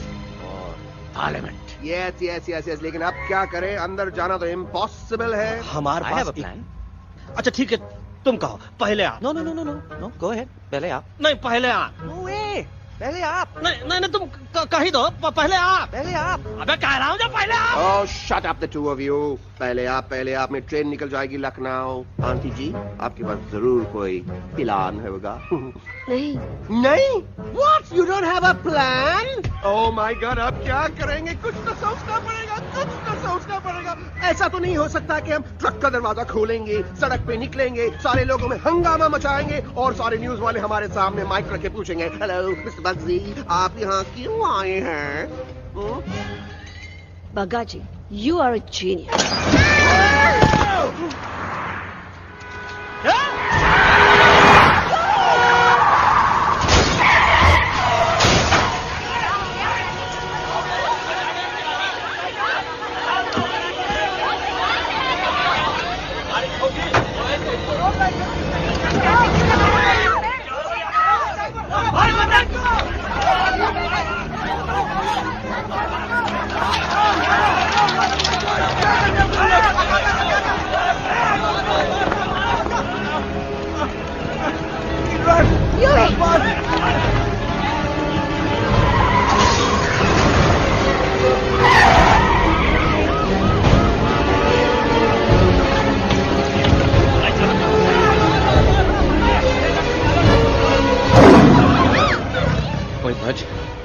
और parliament. Yes yes yes yes, लेकिन अब क्या करें? अंदर जाना तो इम्पॉसिबल है। हमारे पास प्लान। अच्छा ठीक है, तुम कहो, पहले आप। No no no no no no, go ahead, पहले आप। नहीं, पहले आप। नो वे, पहले आप। नहीं नहीं, तुम कही दो, पहले आप। पहले आप। अबे कह रहा हूँ जो पहले आप। Oh shut up the two of you. पहले आप, पहले आप में ट्रेन निकल जाएगी लखनऊ। आंटी जी आपके पास जरूर कोई प्लान होगा। नहीं नहीं, what, you don't have a plan? Oh my God, अब क्या करेंगे? कुछ तो सोचना पड़ेगा, कुछ तो सोचना पड़ेगा। ऐसा तो नहीं हो सकता कि हम ट्रक का दरवाजा खोलेंगे, सड़क पे निकलेंगे, सारे लोगों में हंगामा मचाएंगे और सारे न्यूज वाले हमारे सामने माइक रख के पूछेंगे, हेलो मिस्टर बग्जी, आप यहाँ क्यों आए हैं? बग्गा जी, यू आर अ जीनियस।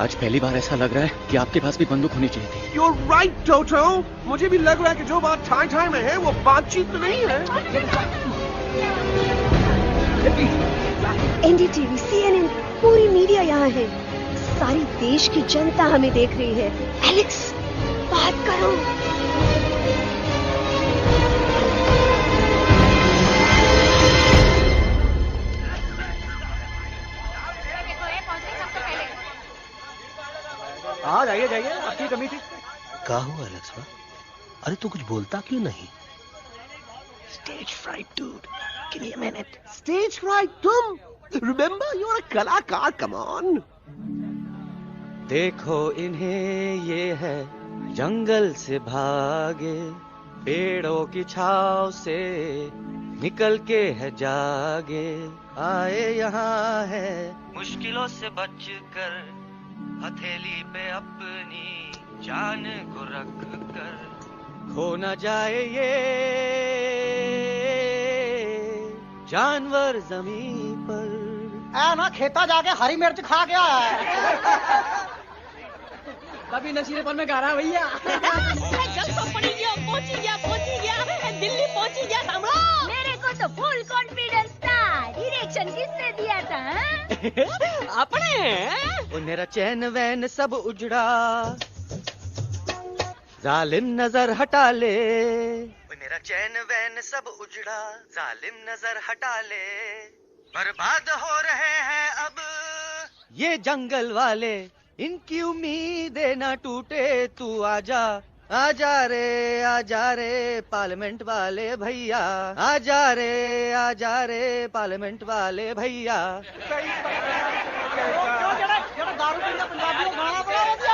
आज पहली बार ऐसा लग रहा है कि आपके पास भी बंदूक होनी चाहिए थी। You're right, टोटो। मुझे भी लग रहा है कि जो बात ठाई में है वो बातचीत तो नहीं है। एनडीटीवी, सीएनएन, पूरी मीडिया यहाँ है। सारी देश की जनता हमें देख रही है। एलेक्स, बात करो। हाँ जाइए जाइए, आपकी कमी थी। क्या हुआ एलेक्स? अरे तू कुछ बोलता क्यों नहीं? Stage fright, dude. Give me a minute. Stage fright, तुम? Remember, you're a कलाकार. Come on. देखो इन्हें, ये है जंगल से भागे, पेड़ों की छाव से निकल के है जागे, आए यहाँ है मुश्किलों से बचकर, हथेली पे अपनी जान को रख कर, खो न जाए ये जानवर जमीन पर। ना खेता जाके हरी मिर्च खा गया है। कभी नशीलेपन में गा रहा भैया। पहुंची गया, दिल्ली पहुंची गया, सामने। मेरे को तो फुल कॉन्फिडेंस था। डायरेक्शन किसने दिया था? अपने। वो मेरा चैन वैन सब उजड़ा, जालिम नजर हटा ले। मेरा चैन वैन सब उजड़ा, जालिम नजर हटा ले। बर्बाद हो रहे हैं अब ये जंगल वाले, इनकी उम्मीदें ना टूटे, तू आजा आजा रे पार्लियामेंट वाले भैया, आजा रे पार्लियामेंट वाले भैया। दारू पी लिया पंजाबियों गाना बजा दिया।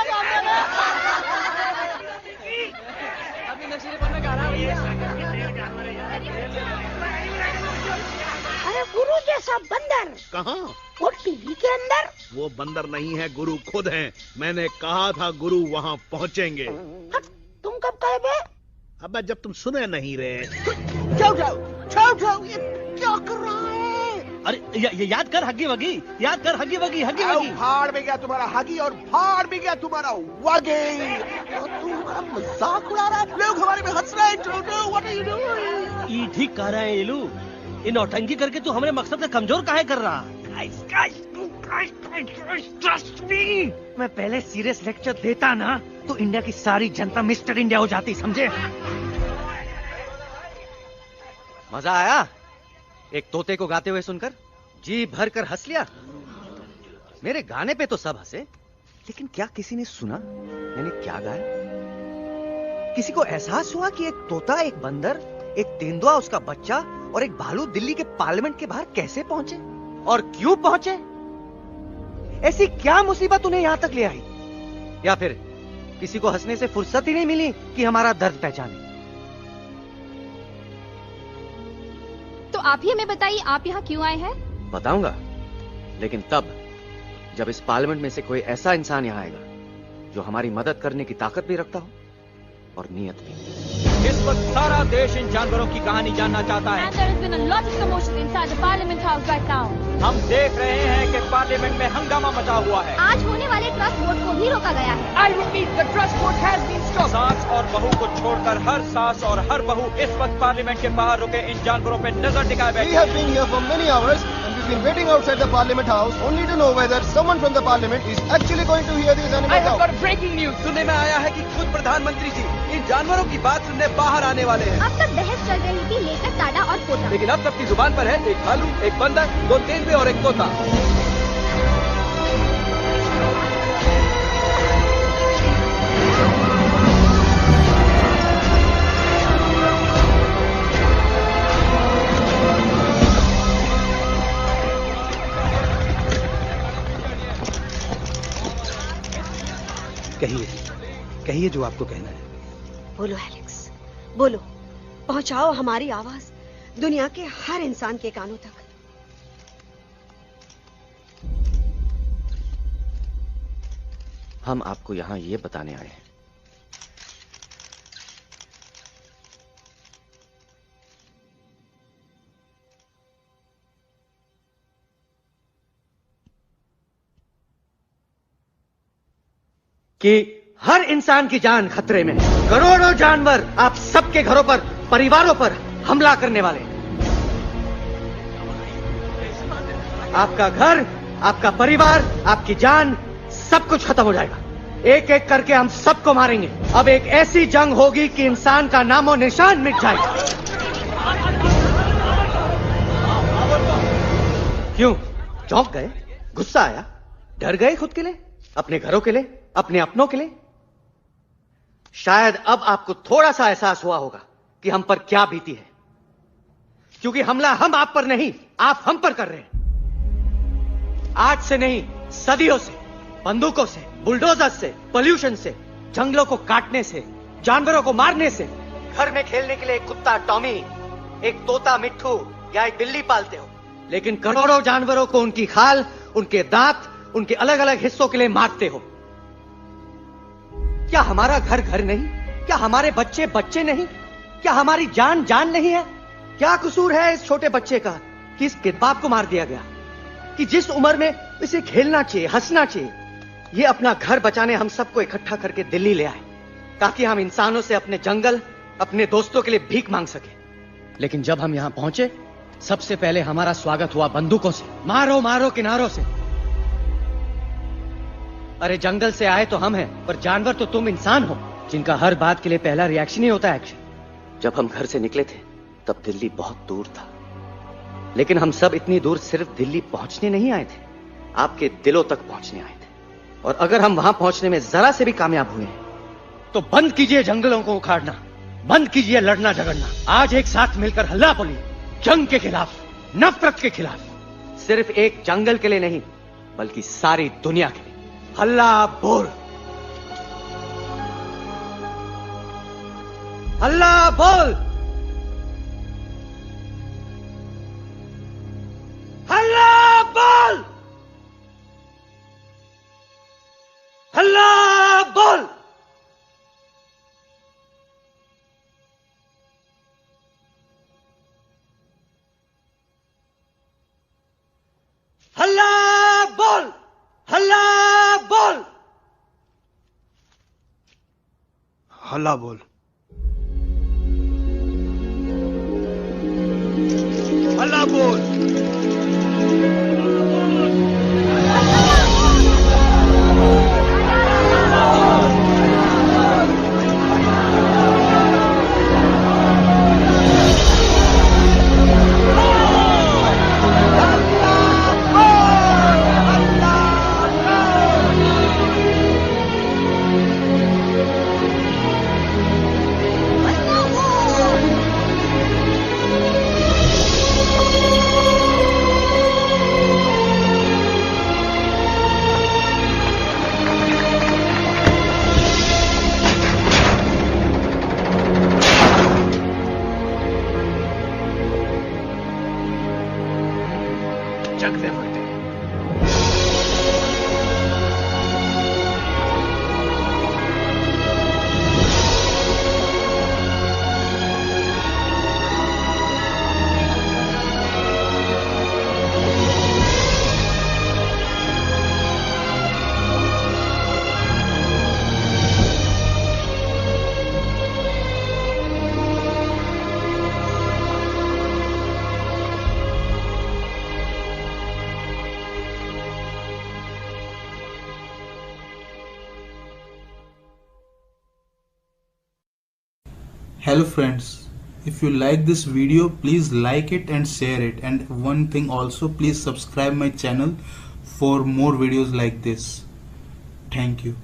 अभी नशीलेपन में गा रहा भैया। अरे गुरु जैसा बंदर कहाँ? वो टीवी के अंदर। वो बंदर नहीं है, गुरु खुद हैं। मैंने कहा था गुरु वहाँ पहुँचेंगे। तुम कब कहे बे? अब जब तुम सुने नहीं रहे। जाओ, ये क्या कर रहा है? अरे ये याद कर हगी वगी, याद कर हगी वगी। भाड़ में गया तुम्हारा हगी और भाड़ में गया तुम्हारा वगी। तुम हमारा मजाक उड़ा रहा है, लोग हमारे में हंस रहे हैं। What are you doing? ये ठीक कह रहा है इलू, इन नौटंकी करके तू हमारे मकसद से कमजोर काहे कर रहा? ट्रस्ट मी, मैं पहले सीरियस लेक्चर देता ना तो इंडिया की सारी जनता मिस्टर इंडिया हो जाती, समझे? मजा आया एक तोते को गाते हुए सुनकर? जी भर कर हंस लिया। मेरे गाने पे तो सब हंसे, लेकिन क्या किसी ने सुना मैंने क्या गाया? किसी को एहसास हुआ कि एक तोता, एक बंदर, एक तेंदुआ, उसका बच्चा और एक भालू दिल्ली के पार्लियामेंट के बाहर कैसे पहुंचे और क्यों पहुंचे? ऐसी क्या मुसीबत उन्हें यहां तक ले आई? या फिर किसी को हंसने से फुर्सत ही नहीं मिली कि हमारा दर्द पहचाने? तो आप ही हमें बताइए, आप यहाँ क्यों आए हैं? बताऊंगा, लेकिन तब जब इस पार्लियामेंट में से कोई ऐसा इंसान यहाँ आएगा जो हमारी मदद करने की ताकत भी रखता हो और नीयत भी। इस वक्त सारा देश इन जानवरों की कहानी जानना चाहता है। And there has been a lot of commotion inside the Parliament House right now. हम देख रहे हैं कि पार्लियामेंट में हंगामा मचा हुआ है। आज होने वाले ट्रस्ट वोट को भी रोका गया है। I repeat, the trust vote has been stopped. सास और बहू को छोड़कर हर सास और हर बहू इस वक्त पार्लियामेंट के बाहर रुके इन जानवरों पे नजर टिकाए बैठे। We have been here for many hours and we've been waiting outside the Parliament House only to know whether someone from the Parliament is actually going to hear these animals out. I have got breaking news. सुनने में आया है कि खुद प्रधानमंत्री जी इन जानवरों की बात सुनने बाहर आने वाले हैं। अब तक बहस चल रही थी लेकर टाडा और पोता, लेकिन अब सबकी जुबान पर है एक भालू, एक बंदर, दो तेंदुए और एक तोता। कहिए जो आपको कहना है। बोलो एलेक्स, बोलो, पहुंचाओ हमारी आवाज दुनिया के हर इंसान के कानों तक। हम आपको यहां ये बताने आए हैं कि हर इंसान की जान खतरे में। करोड़ों जानवर आप सबके घरों पर, परिवारों पर हमला करने वाले। आपका घर, आपका परिवार, आपकी जान, सब कुछ खत्म हो जाएगा। एक एक करके हम सबको मारेंगे। अब एक ऐसी जंग होगी कि इंसान का नामो निशान मिट जाएगा। क्यों चौंक गए? गुस्सा आया? डर गए खुद के लिए, अपने घरों के लिए, अपने अपनों के लिए? शायद अब आपको थोड़ा सा एहसास हुआ होगा कि हम पर क्या बीती है, क्योंकि हमला हम आप पर नहीं, आप हम पर कर रहे हैं। आज से नहीं, सदियों से, बंदूकों से, बुलडोजर से, पोल्यूशन से, जंगलों को काटने से, जानवरों को मारने से। घर में खेलने के लिए एक कुत्ता टॉमी, एक तोता मिट्ठू या एक बिल्ली पालते हो, लेकिन करोड़ों जानवरों को उनकी खाल, उनके दांत, उनके अलग अलग हिस्सों के लिए मारते हो। क्या हमारा घर घर नहीं? क्या हमारे बच्चे बच्चे नहीं? क्या हमारी जान जान नहीं है? क्या कसूर है इस छोटे बच्चे का कि इस किडनैप को मार दिया गया, कि जिस उम्र में इसे खेलना चाहिए, हंसना चाहिए। ये अपना घर बचाने हम सबको इकट्ठा करके दिल्ली ले आए ताकि हम इंसानों से अपने जंगल, अपने दोस्तों के लिए भीख मांग सके। लेकिन जब हम यहां पहुंचे, सबसे पहले हमारा स्वागत हुआ बंदूकों से। मारो मारो किनारों से। अरे जंगल से आए तो हम हैं, पर जानवर तो तुम इंसान हो, जिनका हर बात के लिए पहला रिएक्शन ही होता है एक्शन। जब हम घर से निकले थे तब दिल्ली बहुत दूर था, लेकिन हम सब इतनी दूर सिर्फ दिल्ली पहुंचने नहीं आए थे, आपके दिलों तक पहुंचने आए थे। और अगर हम वहां पहुंचने में जरा से भी कामयाब हुए तो बंद कीजिए जंगलों को उखाड़ना, बंद कीजिए लड़ना झगड़ना। आज एक साथ मिलकर हल्ला बोलिए, जंग के खिलाफ, नफरत के खिलाफ। सिर्फ एक जंगल के लिए नहीं, बल्कि सारी दुनिया के लिए। हल्ला बोल, हल्ला बोल, हल्ला बोल, हल्ला बोल। हल्ला बोल, हल्ला बोल, हल्ला बोल, हल्ला बोल। Hello friends, if you like this video, please like it and share it, and one thing also, please subscribe my channel for more videos like this. Thank you.